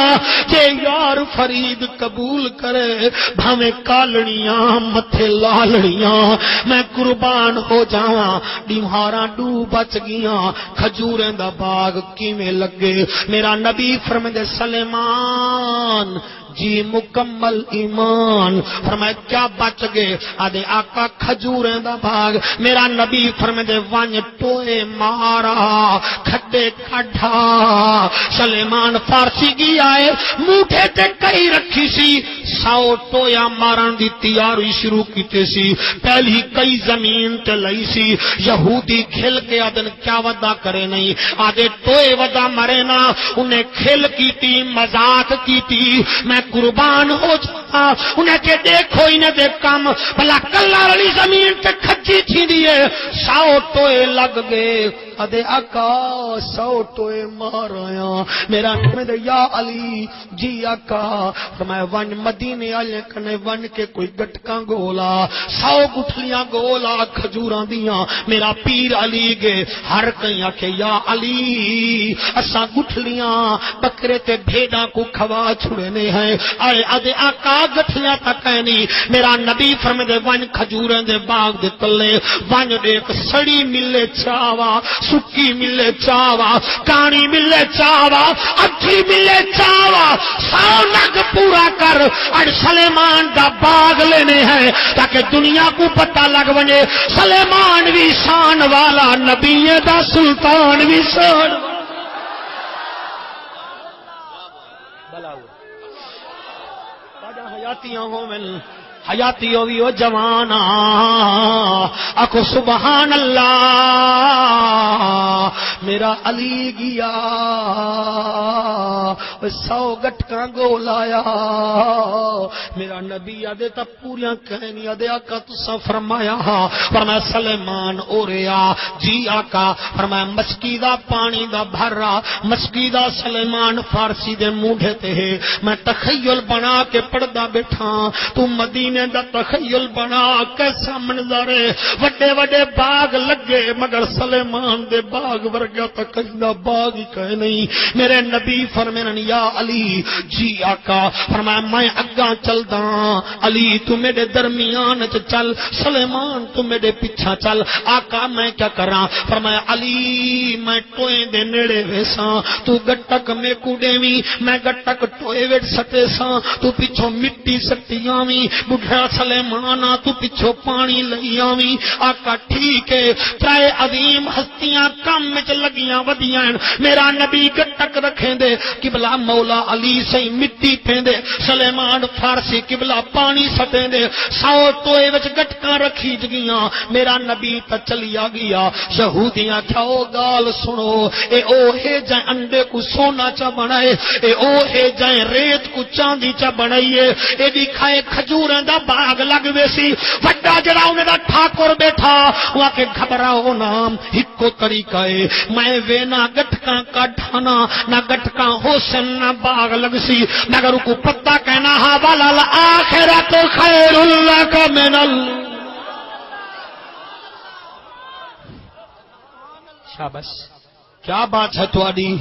جے یار فرید قبول کرے بھاویں کالڑیاں متھے لالڑیاں میں قربان ہو جاواں ڈیمہاراں ڈو بچ گیاں کھجوریں دا باغ کیویں لگے میرا نبی فرماندے سلیمان جی مکمل ایمان فرمایا کیا بچ گئے آدھے آقا کھجوریں دا باغ میرا نبی فرماندے ونج ٹوئے مارا کھڈے کھڈا سلیمان فارسی کی آئے موٹھے تے کئی رکھی سی 100 ٹویا مارن دی تیاری شروع کیتے سی پہلی کئی زمین تے لئی سی یہودی کھل کے آدن کیا ودا کرے نہیں آدھے ٹوئے ودا مرے نا انہیں کھل کیتی مذاق کیتی میں قربان ہو جاتا انہیں کہ دیکھو انہیں دے کام بلا کلہ والی زمین تے کھچی تھی دیئے 100 ٹوئے لگ گئے ادے آقا 100 ٹوئے مار آیا میرا نام دے یا علی جی آقا فرمایا ون مدینے والے کنے ون کے کوئی گٹکاں گولا 100 گٹھلیاں گولا کھجوراں دیاں میرا پیر علی گے ہر کہیں آکھے یا علی اساں گٹھلیاں بکرے تے بھیڑاں کو کھوا چھڑنے ہیں اے ادے آقا گٹھلیاں تک ہے نہیں میرا نبی فرماندے ون کھجوراں دے باغ دے تلے ون دیکھ سڑی ملے چاوا سکی ملے چاوا کانی ملے چاوا اچھی ملے چاوا 100 نگ پورا کر اور سلیمان دا باغ لینے ہیں تاکہ دنیا کو پتہ لگ بنے سلیمان بھی شان والا نبی دا سلطان بھی شان حیاتیاں ہوں من حیاتی ہوئی وہ جوانا اکو سبحان اللہ میرا علی گیا 100 گٹکاں گولایا میرا نبی آدھے تا پوریاں کہنی آدھے آقا تسا فرمایا فرمایا سلیمان اوریا جی آقا فرمایا مشکی دا پانی دا بھرا مشکی دا سلیمان فارسی دے موڈھے تے میں تخیل بنا کے پڑھدا بیٹھا تو مدینے دا تخیل بنا کیسا منظر ہے وڈے وڈے باغ لگے مگر سلیمان دے باغ ورگا تک کجدا باغ ہی کہے نہیں میرے نبی فرمانے یا علی جی آقا فرمایا میں اگاں چلدا علی تو میرے درمیان چل سلیمان تو میرے پیچھے چل آقا میں کیا کراں فرمایا علی میں ٹوئے دے نیڑے ویساں تو گٹک میں کوڈے وی میں گٹک ٹوئے وچ سٹے ساں تو پیچھے مٹی سٹیاں وی بڈھا سلیمانا تو پیچھے پانی لئی آویں آقا ٹھیک ہے ترائے عظیم ہستیاں کم وچ لگیاں ودیاں میرا نبی گٹک رکھیں دے قبلہ مولا علی سے مٹی پھیندے سلیمان فارسی قبلہ پانی سٹیں دے 100 ٹوئے وچ گٹکاں رکھی جگیاں میرا نبی تا چلیا گیا یہودیاں کھاؤ گال سنو اے او ہے جائیں انڈے کو سونا چا بنائے اے او ہے جائیں ریت کو چاندی چا بنائیے اے بھی کھائے کھجوراں دا باغ لگ ویسی وڈا جڑا انہاں دا ٹھاکر بیٹھا وہ کہ گھبراؤ نام ہکو طریقہ ہے میں وینا گٹکاں کڈھانا نہ گٹکاں حسن نہ باغ لگ سی مگر کو پتہ کہنا ہا والا الاخرۃ خیر لک من شاباش کیا بات ہے تواڈی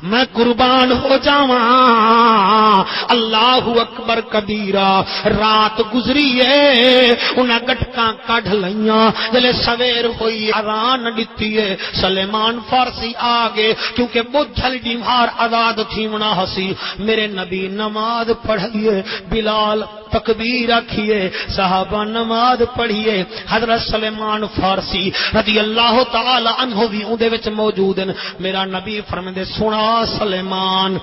میں قربان ہو جاواں اللہ اکبر کبیرہ رات گزری ہے انہاں گٹکاں کڈھ لئیاں جلے سویر ہوئی اذان دتی ہے سلیمان فارسی آگے کیونکہ بجھل ڈیمہار آزاد تھیونا ہسی میرے نبی نماز پڑھئیے بلال تکبیر رکھیے صحابہ نماز پڑھیے حضرت سلیمان فارسی رضی اللہ تعالی عنہ بھی اون دے وچ موجود ہیں میرا نبی فرماندے سنا سلیمان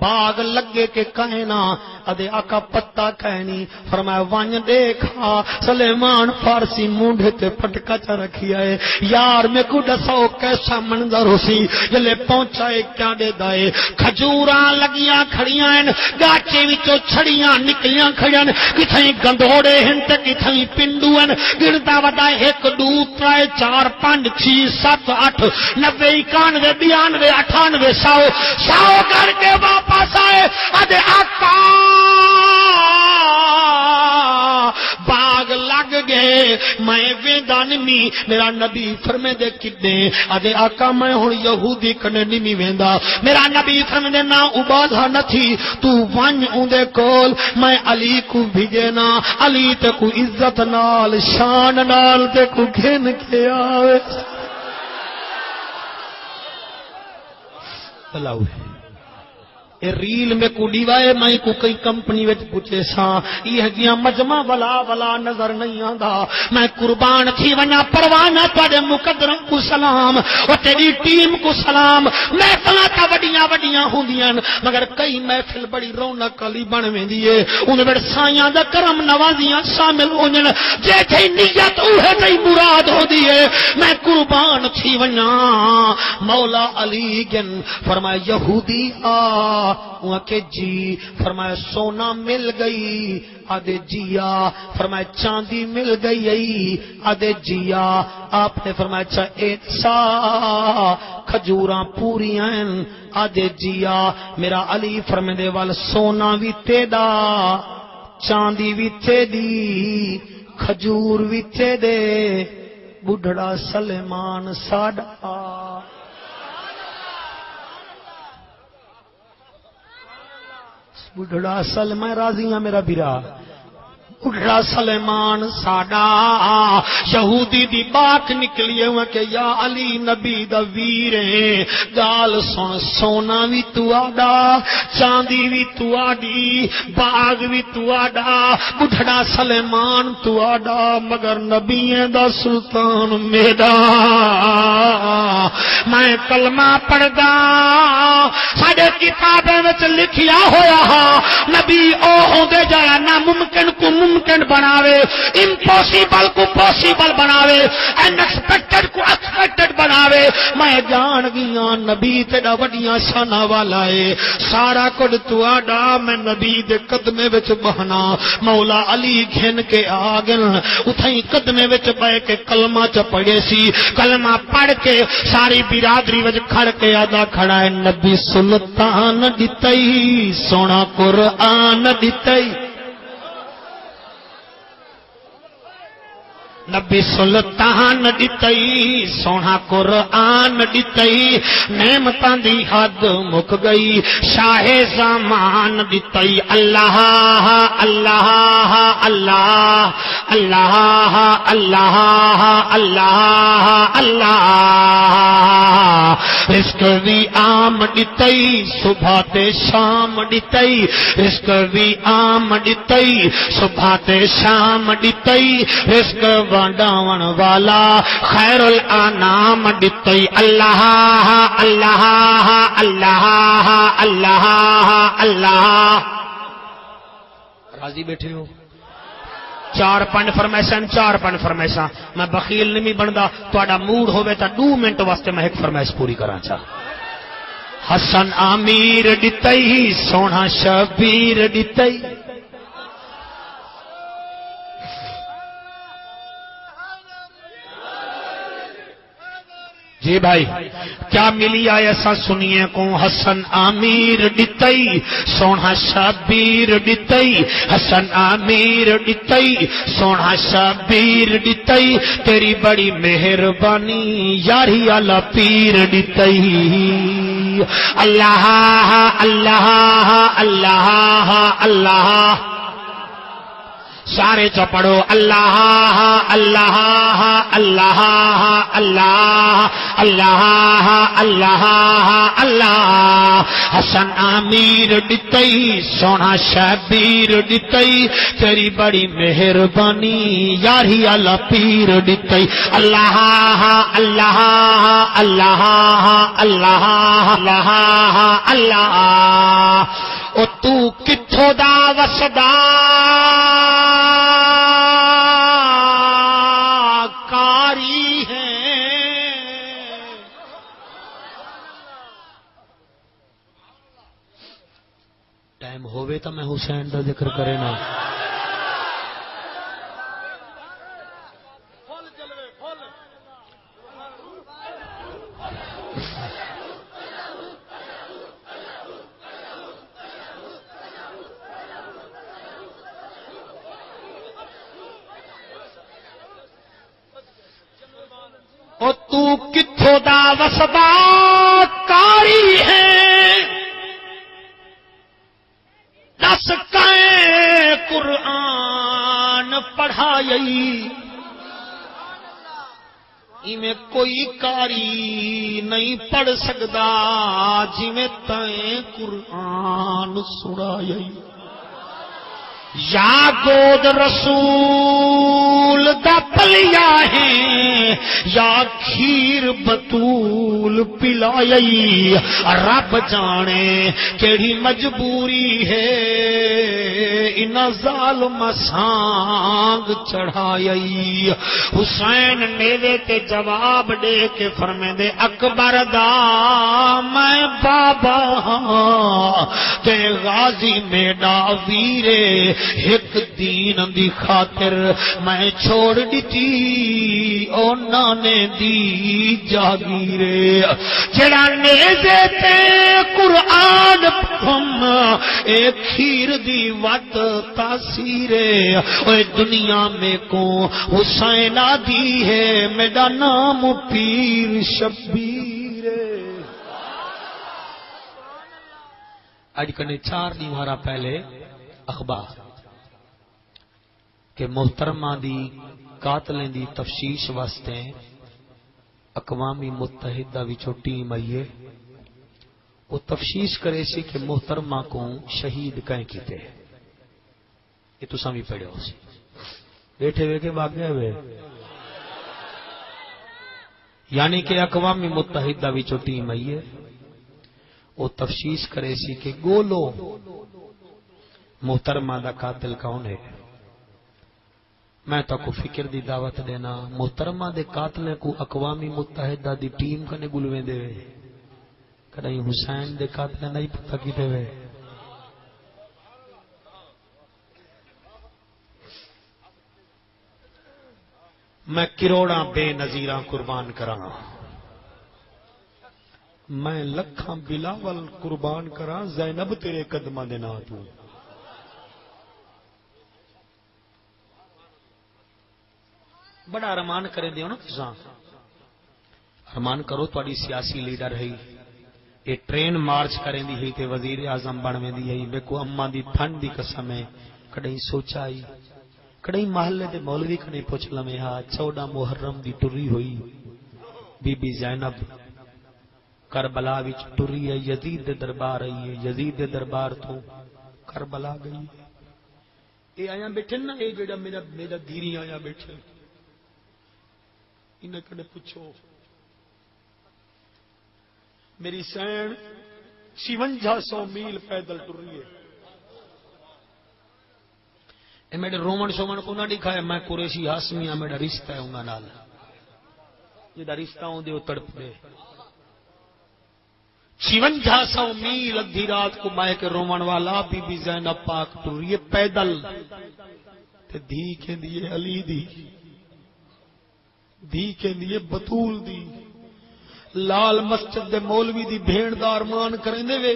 باغ لگے کے کہنا ادے آقا پتا کہنی فرمایا وان دیکھا سلیمان فارسی مونڈے تے پٹکا چا رکھی آئے یار میں کو دسو کیسا منظر ہو سی جلے پہنچائے کیا دے دائے کھجوراں لگیاں کھڑیاں ہیں گاچے وچوں چھڑیاں نکلیاں کھڑیاں کتھیں گندھوڑے ہیں تے کتھیں پنڈو ہیں گردا ودا 1 2 3 4 5 6 7 8 90 91 92 98 100 کر کے واپس آئے ادے آقا باغ لگ گئے میں ویندا نمی میرا نبی فرمے دے کدے ادے آقا میں ہن یہودی کنے نمی ویندا میرا نبی فرمے دے نا عبادہ نتھی تو ون اودے کول میں علی کو بھیجے نا علی تے کو عزت نال شان نال تے کو گھن کے آوے اللہ ریل میں کو ڈیوائے میں کو کئی کمپنی وچ پوچھے سا یہ گیا مجمع ولا نظر نہیں آندا میں قربان تھی ونا پروانہ تواڈے مقدرم کو سلام او تیری ٹیم کو سلام محفلاں تا وڈیاں ہوندیاں مگر کئی محفل بڑی رونق والی بن ویندی ہے اون وچ سایاں دا کرم نوازیاں شامل ہون جے تے نیت اوہ تے مراد ہوندی ہے میں قربان تھی ونا مولا علی گن فرمایا یہودی وہاں کے جی فرمایا سونا مل گئی آدھے جیا فرمایا چاندی مل گئی آدھے جیا آپ نے فرمایا اچھا ایسا کھجوراں پوریاں آدھے جیا میرا علی فرمے دے وال سونا بھی تیدا چاندی بھی تیدی کھجور بھی تیدے بڑھڑا سلیمان ساڈا بڑھڑا سل میں راضی ہوں میرا بیرا بڑھڑا سلیمان ساڈا یہودی دی بات نکلی ہوئے کہ یا علی نبی دا ویرے گال سن سونا بھی تو آڈا چاندی بھی تو آڈی باغ بھی تو آڈا بڑھڑا سلیمان تو آڈا مگر نبییں دا سلطان میرا میں کلمہ پڑھ دا ساڑھے کتابیں میں لکھیا ہویا نبی او ہوندے جایا ناممکن کو ممکن بناوے امپوسیبل کو پوسیبل بناوے این ایکسپیکٹڈ کو ایکسپیکٹڈ بناوے میں جان گیا نبی تیرا وڈیاں شانہ والا ہے سارا کچھ تو آڈا میں نبی دے قدمے وچ بہنا مولا علی گھن کے آگن اتھائیں قدمے وچ بے کے کلمہ چ پڑھے سی کلمہ پڑھ کے ساری برادری وچ کھڑ کے ادا کھڑا ہے نبی سلطان دتئی سونا قرآن دتئی نبی سلطان دتئی سونا قرآن دتئی نعمتاں دی حد مک گئی شاہ زمان دتئی اللہ اللہ اللہ اللہ اللہ اللہ اللہ رزق بھی عام دتئی صبح تے شام دتئی رزق بھی عام دتئی صبح تے شام دتئی رزق وانڈاون والا خیر الانام دتئی اللہ اللہ اللہ اللہ اللہ راضی بیٹھے ہو 4 5 فرمائشاں 4 5 فرمائشاں میں بخیل نہیں بندا تہاڈا موڈ ہوے تا 2 منٹ واسطے میں ایک فرمائش پوری کراں چاہ حسن امیر دتئی سونا شبیر دتئی جی بھائی کیا ملی آئے ایسا سنیے کو حسن امیر دتئی سونا شبیر دتئی حسن امیر دتئی سونا شبیر دتئی تیری بڑی مہربانی یاری والا پیر دتئی اللہ اللہ اللہ اللہ سارے چپڑو اللہ اللہ اللہ اللہ اللہ اللہ اللہ حسن امیر ڈتئی سونا شبیر ڈتئی تیری بڑی مہربانی یاری اللہ پیر ڈتئی اللہ اللہ اللہ اللہ اللہ اللہ او تو کتھوں دا وسدا کاری ہے ٹائم ہووے تو میں حسین دا ذکر کرے نا او تو کتھوں دا وسدا کاری ہے دس کہیں قرآن پڑھائی میں کوئی کاری نہیں پڑھ سکدا جی میں تائیں قرآن سنائی یا گود رسول دا پلیا ہے یا کھیر بطول پلائی رب جانے کیڑی مجبوری ہے ان ظالم سانگ چڑھائی حسین میرے تے جواب دے کے فرمے دے اکبر دا میں بابا ہاں تے غازی میڈا ویرے ایک دین دی خاطر میں چھوڑ دیتی اونا نے دی جاگیرے جڑا نیزے تے قرآن پڑھم ایک کھیر دی وط تاثیرے اوے دنیا میں کو حسین دی ہے میرا نام پیر شبیر اج کنے 4 دن ہارا پہلے اخبار کہ محترمہ دی قاتلیں دی تفشیش واسطے اقوام متحدہ وچوں ٹیم آئیے وہ تفشیش کرے سی کہ محترمہ کو شہید کہیں کیتے یہ تو سامی پڑھے ہو سی بیٹھے ہوئے کے باقی ہوئے یعنی کہ اقوام متحدہ وچوں ٹیم آئیے وہ تفشیش کرے سی کہ گولو محترمہ دا قاتل کون ہے میں تو کو فکر دی دعوت دینا محترمہ دے قاتلیں کو اقوام متحدہ دی ٹیم کنے گلویں دے وے کدیں حسین دے قاتلیں نہیں پتہ کی دے وے میں کروڑاں بے نظیراں قربان کراں میں لکھاں بلاول قربان کراں زینب تیرے قدماں دے نال تو بڑا ارمان کریں دیو نا تساں ارمان کرو تواڈی سیاسی لیڈر ہے یہ ٹرین مارچ کریں دی ہے تے وزیر اعظم بنویں دی ہے میں کو اماں دی ٹھنڈ دی قسم ہے کڈیں سوچائی کڈیں محلے دے مولوی کنے پوچھ لویں ہا 14 محرم دی ٹری ہوئی بی بی زینب کربلا وچ ٹری ہے یزید دے دربار آئی ہے یزید دے دربار تو کربلا گئی اے آیا بیٹھے نا اے جڑا میرا دیری آیا بیٹھے انہیں کنے پوچھو میری سین 5600 میل پیدل ٹر رہی ہے اے میرے رومن شومن کو نہ دکھایا میں قریشی ہاشمی ہاں میرا رشتہ ہے انہاں نال جدا رشتہ ہوں دے تڑپ دے 5600 میل ادھی رات کو مائے کے رومن والا بی بی زینب پاک ٹر رہی ہے پیدل تے دھی کہندی ہے علی دی دھی کہندی ہے بطول دی لال مسجد دے مولوی دی بھیڑ دا ارمان کریں دے وے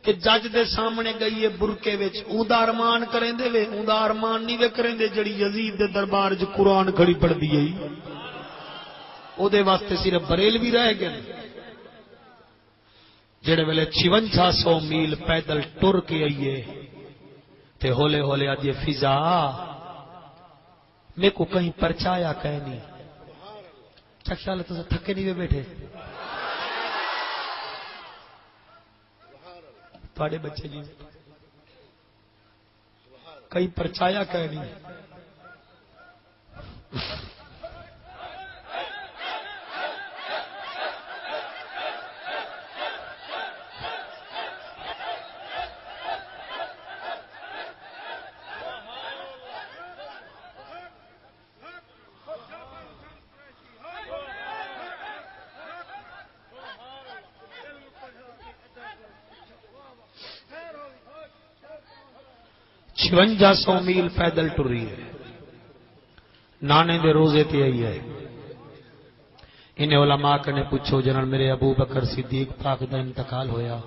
کہ جج دے سامنے گئی ہے برکے وچ اون دا ارمان کریں دے وے اون دا ارمان نہیں وے کریں دے جڑی یزید دے دربار وچ قرآن کھڑی پڑھ دی ہے او دے واسطے صرف بریلوی رہ گئے جڑے ویلے 5600 میل پیدل ٹر کے آئیے تے ہولے ہولے آدھے فضا میں کو کہیں پرچایا کہیں نہیں چکشا لے تو تھکے نہیں ہوئے بیٹھے تھوڑے بچے جی کئی پرچایا کہ نہیں چھونجا 100 میل پیدل ٹری ہے نانے دے روزے تے آئی ہے انہیں علماء کنے پوچھو جنرل میرے ابو بکر صدیق پاک دا انتقال ہویا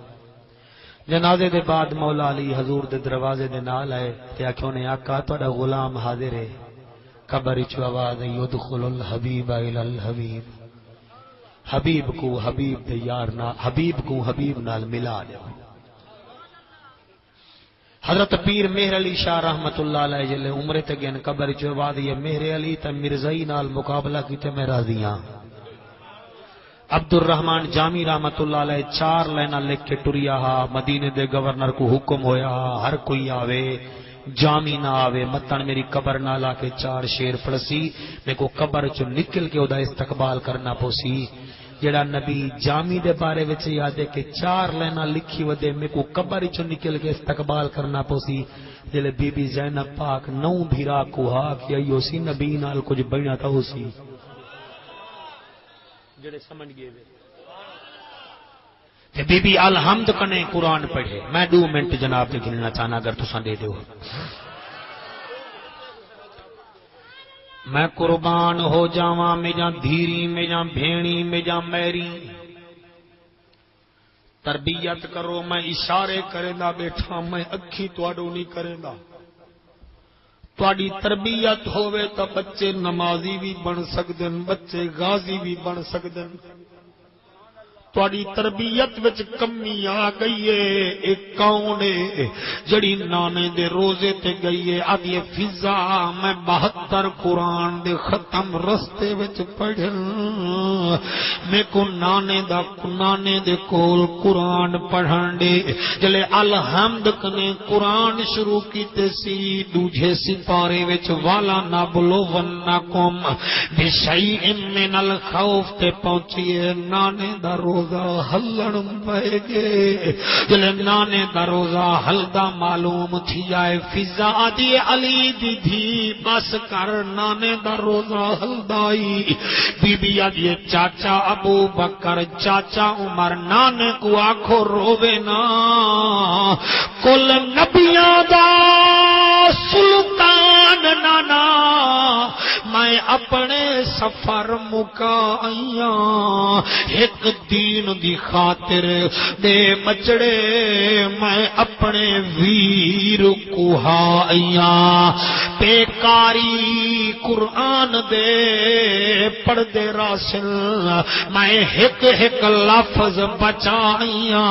جنازے دے بعد مولا علی حضور دے دروازے دے نال آئے تے آکھیوں نے آقا تہاڈا غلام حاضر ہے قبر وچ آواز یدخل الحبیب الی الحبیب حبیب کو حبیب دے یار نال حبیب کو حبیب نال ملا دے حضرت پیر مہر علی شاہ رحمت اللہ علیہ جلے عمرے تے گن قبر چ بعد یہ مہر علی تے مرزائی نال مقابلہ کیتے میں راضی ہاں عبد الرحمن جامی رحمت اللہ علیہ 4 لائناں لکھ کے ٹریا ہا مدینے دے گورنر کو حکم ہویا ہر کوئی آوے جامی نہ آوے متن میری قبر نہ لا کے 4 شیر پڑسی میں کو قبر چ نکل کے ادا استقبال کرنا پوسی جڑا نبی جامی دے بارے وچ یاد ہے کہ 4 لائناں لکھی ودے میں کو قبر چ نکل کے استقبال کرنا پوسی جلے بی بی زینب پاک 9 بھیرا کو ہا کہ ایو سی نبی نال کچھ بنیا تا ہوسی جڑے سمجھ گئے تے بی بی الحمد کنے قرآن پڑھے میں 2 منٹ جناب تے گننا چاہنا اگر تساں دے دیو میں قربان ہو جاواں میجاں دھیری میجاں بھیڑی میجاں میری تربیت کرو میں اشارے کریندا بیٹھا میں اکھی تواڈو نہیں کریندا تواڈی تربیت ہووے تا بچے نمازی بھی بن سکدن بچے غازی بھی بن سکدن تواڈی تربیت وچ کمی آ گئی ہے ایک کون ہے جڑی نانے دے روزے تے گئی ہے ادی فضا میں 72 قرآن دے ختم رستے وچ پڑھن میں کو نانے دے کول قرآن پڑھن دے جلے الحمد کنے قرآن شروع کیتے سی دوجے سپارے وچ والا نبلونکم بشیء من الخوف تے پہنچیے نانے دا ہلن پہ گے جلے نانے دا روزہ ہلدا معلوم تھی جائے فضا دی علی دی دھی بس کر نانے دا روزہ ہلدائی بی بی دی چاچا ابو بکر چاچا عمر نانے کو آنکھو روے نا کل نبیاں دا سلطان نانا میں اپنے سفر مکائیاں ایک دین دی خاطر دے بچڑے میں اپنے ویر کوہائیاں بیکاری قرآن دے پردے راسل میں ایک لفظ بچائیاں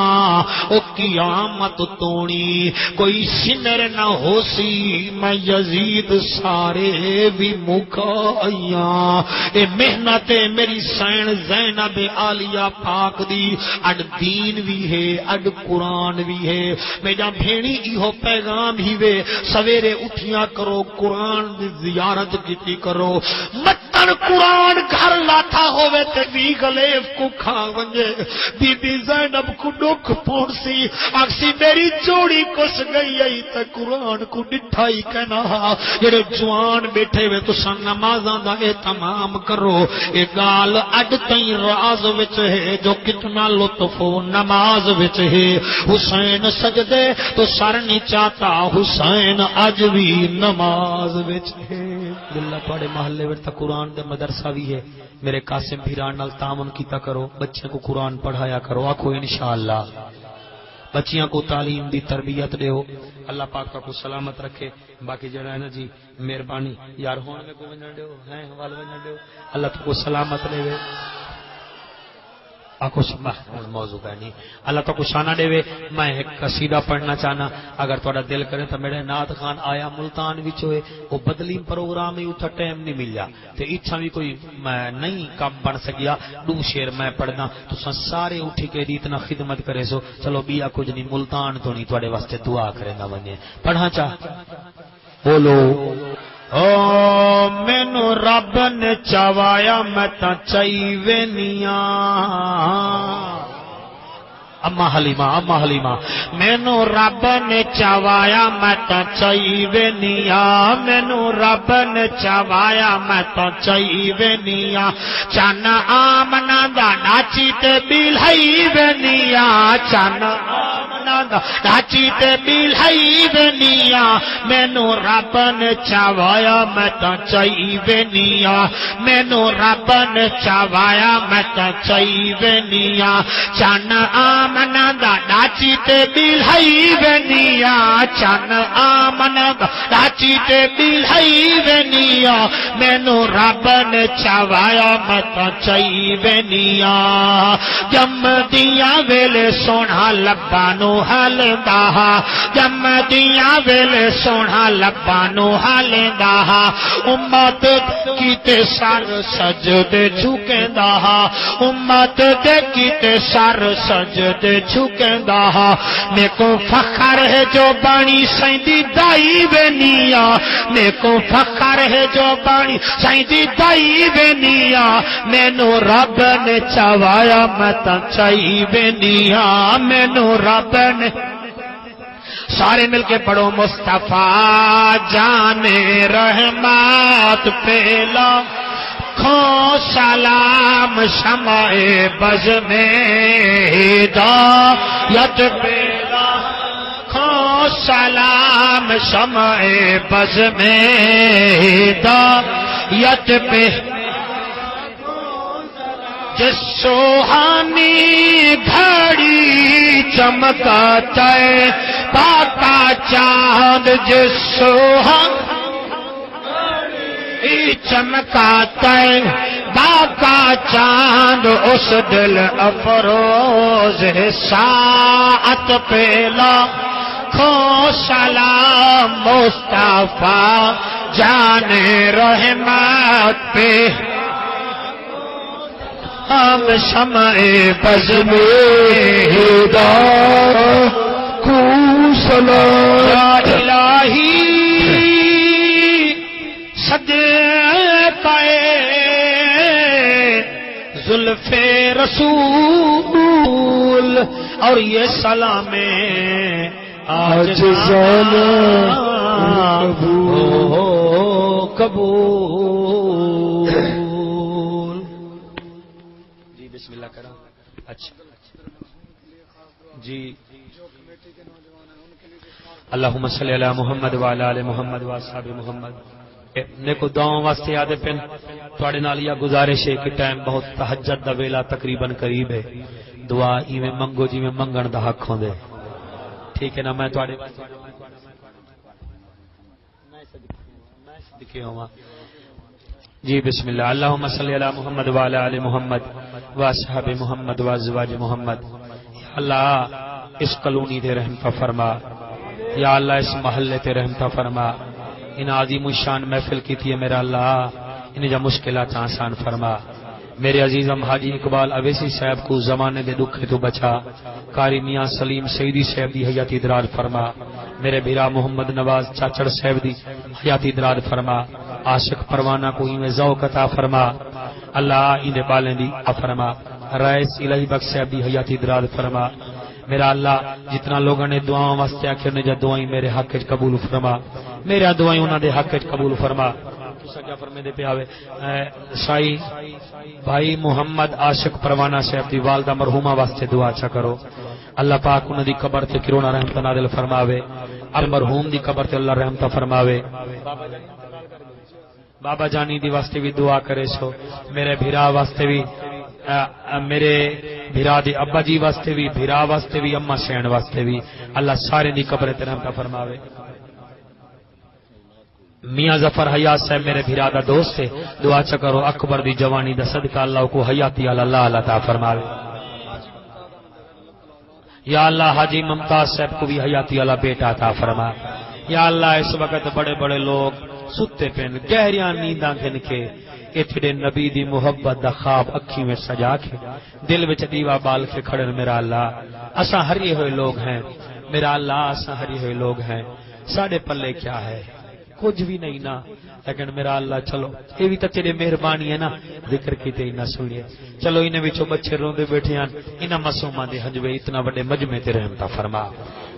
او قیامت تونی کوئی سنر نہ ہو سی میں یزید سارے بھی مکائیاں اے محنت میری سین زینب عالیہ پاک دی اڈ دین بھی ہے اڈ قرآن بھی ہے میرا بھیڑی ایہو پیغام ہی وے سویرے اٹھیاں کرو قرآن دی زیارت کیتی کرو متن قرآن گھر لاتا ہوئے تے بھی غلیف کو کھا ونجے بی بی زینب کو دکھ پونسی اکسی میری جوڑی کس گئی ای تے قرآن کو ڈٹھائی کہنا جڑے جوان بیٹھے وے تو سن نمازاں دا اہتمام کرو اے گال اڈ تئیں راز وچ ہے جو کتنا لطف نماز وچ ہے حسین سجدے تو سر نہیں چاہتا حسین اج بھی نماز وچ ہے اللہ پڑے محلے وچ قرآن دے مدرسہ بھی ہے میرے قاسم بھیران نال تعاون کیتا کرو بچے کو قرآن پڑھایا کرو آکھو انشاءاللہ بچیاں کو تعلیم دی تربیت دیو اللہ پاک کو سلامت رکھے باقی جڑا ہے نا جی مہربانی یار ہون میں کو ونجن دیو ہیں حوالے ونجن دیو اللہ تو کو سلامت لے آخو موضوع ہے نہیں اللہ تو کچھ شانہ دے. میں ایک قصیدہ پڑھنا چاہنا اگر تھوڑا دل کرے تو میرے نعت خان آیا ملتان وچ ہوئے وہ بدلی پروگرام ہی اتھا ٹائم نہیں ملیا تے اچھا بھی کوئی نہیں کام بن سکیا. 2 شعر میں پڑھنا تو سارے اٹھی کے اتنا خدمت کرے سو. چلو بیا کچھ نہیں ملتان تو نہیں تھوڑے واسطے دعا کرے نہ بنے پڑھا چاہ بولو. او مینو رب نے چوایا میں تا چاہیے نیا اما حلیمہ مینو رب نے چوایا میں تا چاہیے نیا مینو رب نے چوایا میں تا چاہیے نیا چن آمنا دا ناچی تے بلہی ونیا چن آمنا دا ناچی تے بلہی ونیا مینو رب نے چوایا میں تا چاہیے نیا مینو رب نے چوایا میں تا چاہیے نیا چن آمنا دا ناچی تے بلہی ونیا چن آمنا دا ناچی تے بلہی ونیا مینو رب نے چوایا میں تا چاہیے نیا جم دیا ویلے سونا لبانو ہلدا جم دیا ویلے سونا لبانو ہلدا امت کیتے سر سجدے جھکیندا امت دے کیتے سر سجدے جھکیندا میں کو فخر ہے جو بانی سیندی دائی ونیا میں کو فخر ہے جو بانی سیندی دائی ونیا مینو رب نے چوایا میں تا چاہیے نیا مینو رب نے سارے مل کے پڑھو مصطفیٰ جانے رحمت پہلا کھو سلام شمع بز میں ہدایت پہلا کھو سلام شمع بز میں ہدایت پہلا جس سوہانی گھڑی چمکاتا ہے پاتا چاند جس سوہانی چمکاتا ہے باقا چاند اس دل افروز ہے ساعت پہلا کھو سلام مصطفیٰ جانے رحمت پہ ہم شمع بز میں ہدایت کو سلام یا الہی صدقہ زلف رسول اور یہ سلام آج قبول. جی بسم اللہ کرا. اچھا جی اللہم صلی علی محمد وعلی آل محمد واصحاب محمد. میرے کو دعاؤں واسطے یاد پن تھوڑے نال یہ گزارش ہے کہ ٹائم بہت تہجد دا ویلا تقریباً قریب ہے. دعا ایویں منگو جی میں منگن دا حق ہوندے ٹھیک ہے نا. میں تھوڑے صدقے ہواں. جی بسم اللہ. اللہم صلی علی محمد وعلی آل محمد واصحاب محمد وازواج محمد. یا اللہ اس کلونی تے رحمت فرما. یا اللہ اس محلے تے رحمت فرما. ان عظیم الشان محفل کی تھی میرا اللہ انہیں جا مشکلات آسان فرما. میرے عزیزم حاجی اقبال اویسی صاحب کو زمانے دے دکھے تو بچا. قاری میاں سلیم سیدی صاحب دی حیاتی دراد فرما. میرے بھیرا محمد نواز چاچڑ صاحب دی حیاتی دراد فرما. عاشق پروانہ کو ہی میں ذوق عطا فرما. اللہ انہیں بالیں دی فرما. رئیس الہی بخش صاحب دی حیاتی دراد فرما. میرا اللہ جتنا لوگوں نے دعاؤں واسطے آکھے انہیں جا دعائیں میرے حق وچ قبول فرما. میرا دعائیں انہاں دے حق وچ قبول فرما. سجا فرمے دے پہ آوے شاہی بھائی محمد عاشق پروانہ صاحب دی والدہ مرحومہ واسطے دعا اچھا کرو. اللہ پاک انہاں دی قبر تے کرونا رحمت نازل فرماوے. اب مرحوم دی قبر تے اللہ رحمت فرماوے. بابا جانی دی واسطے بھی دعا کرے سو. میرے بھیرا واسطے بھی میرے بھیرا دی ابا جی واسطے بھی بھیرا واسطے بھی اما سین واسطے بھی اللہ سارے دی قبر تے رحمت فرماوے. میاں ظفر حیات صاحب میرے بھیرا دا دوست ہے. دعا چا کرو اکبر دی جوانی دا صدقہ اللہ کو حیاتی اللہ عطا فرماوے. یا اللہ حاجی ممتاز صاحب کو بھی حیاتی والا بیٹا عطا فرما. یا اللہ اس وقت بڑے بڑے لوگ ستے پین گہریاں نینداں گھن کے اے تیرے نبی دی محبت دا خواب اکھی میں سجا کے دل وچ دیوا بال کے کھڑن. میرا اللہ اساں ہری ہوئے لوگ ہیں، میرا اللہ اساں ہری ہوئے لوگ ہیں، ساڈے پلے کیا ہے؟ کچھ بھی نہیں نا، لیکن میرا اللہ چلو یہ بھی تو تیرے مہربانی ہے نا، ذکر کیتے ہی نہ سنیے. چلو انہیں وچوں بچے روندے بیٹھے ہیں، انہاں معصوماں دے حجوے اتنا بڑے مجمع تے رحمت فرما.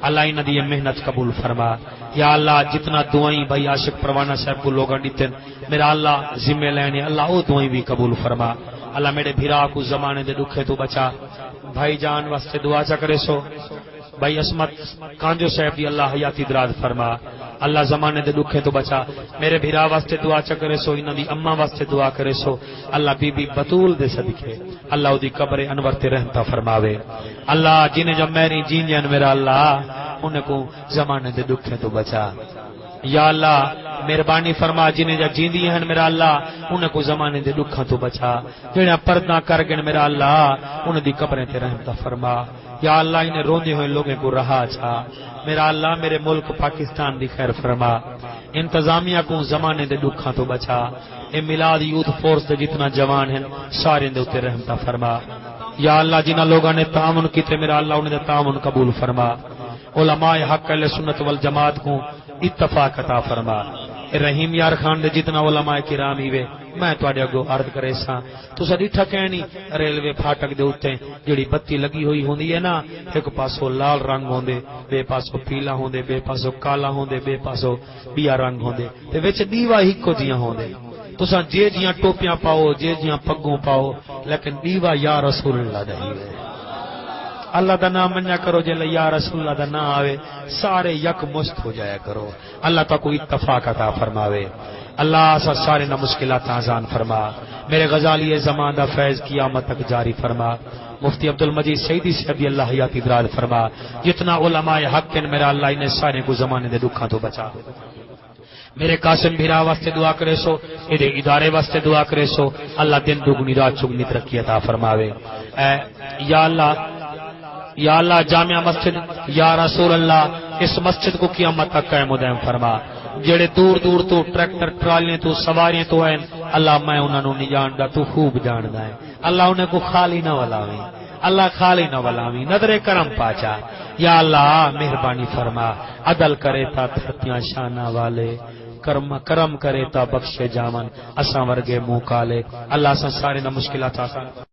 اللہ انہاں دی محنت قبول فرما. یا اللہ جتنا دعائیں بھائی عاشق پروانہ صاحب کو لوگاں دیتن، میرا اللہ ذمہ لینے اللہ او دعائیں بھی قبول فرما. اللہ میرے بھرا کو زمانے دے دکھے تو بچا. بھائی جان واسطے دعا چا کرے سو. بھائی عصمت کانجو صاحب دی اللہ حیاتی دراز فرما. اللہ زمانے دے دکھے تو بچا. میرے بھرا واسطے دعا چا کرے سو، انہاں دی اماں واسطے دعا کرے سو. اللہ بی بی بطول دے صدقے اللہ او دی قبر انور تے رحمت فرماوے. اللہ جنہیں جب میری جین میرا اللہ انہیں کو زمانے دے دکھے تو بچا. یا اللہ مہربانی فرما جنہیں جا جیندی ہیں میرا اللہ انہیں کو زمانے دے دکھاں تو بچا. جنہیں پردہ کر گئے میرا اللہ انہیں دی قبریں تے رحمت فرما. یا اللہ انہیں روندے ہوئے لوگوں کو رہا چھا. میرا اللہ میرے ملک پاکستان دی خیر فرما. انتظامیہ کو زمانے دے دکھاں تو بچا. اے میلاد یوتھ فورس دے جتنا جوان ہیں سارے دے اتے رحمت فرما. یا اللہ جنہ لوگوں نے تعاون کیتے میرا اللہ انہیں دے تعاون قبول فرما. علماء حق اہل سنت والجماعت کو اتفاق عطا فرما. رحیم یار خان دے جتنا علماء کرام ہی وے میں تواڈے اگوں عرض کرے ساں تساں ڈٹھا کہنی ریلوے پھاٹک دے اوتے جڑی بتی لگی ہوئی ہوندی ہے نا، ایک پاسو لال رنگ ہوندے، بے پاسو پیلا ہوندے، بے پاسو کالا ہوندے، بے پاسو بیا رنگ ہوندے تے وچ دیوا ہکو جیاں ہوندے. تساں جے جیاں ٹوپیاں پاؤ، جے جیاں پگوں پاؤ، لیکن دیوا یا رسول اللہ دا ہی ہے. اللہ دا نام منیا کرو، جے یا رسول اللہ دا نام آوے سارے یک مست ہو جایا کرو. اللہ تا کوئی اتفاق عطا فرماوے. اللہ سا سارے نہ مشکلات آسان فرما. میرے غزالی زمان دا فیض قیامت تک جاری فرما. مفتی عبد المجید سیدی سے ابھی اللہ حیاتی دراد فرما. جتنا علماء حق ہیں میرا اللہ انہیں سارے کو زمانے دے دکھاں تو بچا. میرے قاسم بھیرا واسطے دعا کرے سو، میرے ادارے واسطے دعا کرے سو. اللہ دن دگنی رات چگنی ترقی عطا فرماوے. یا اللہ یا اللہ جامعہ مسجد یا رسول اللہ اس مسجد کو قیامت تک قائم و دائم فرما. جڑے دور دور تو ٹریکٹر ٹرالیاں تو سواریاں تو ہیں اللہ میں انہاں نوں نہیں جاندا، تو خوب جاندا ہے. اللہ انہیں کو خالی نہ ولاویں، اللہ خالی نہ ولاویں، نظر کرم پاچا. یا اللہ مہربانی فرما، عدل کرے تا دھرتیاں شانہ والے، کرم کرے تا بخشے جامن اساں ورگے منہ کالے. اللہ اساں سارے نہ مشکلات آسان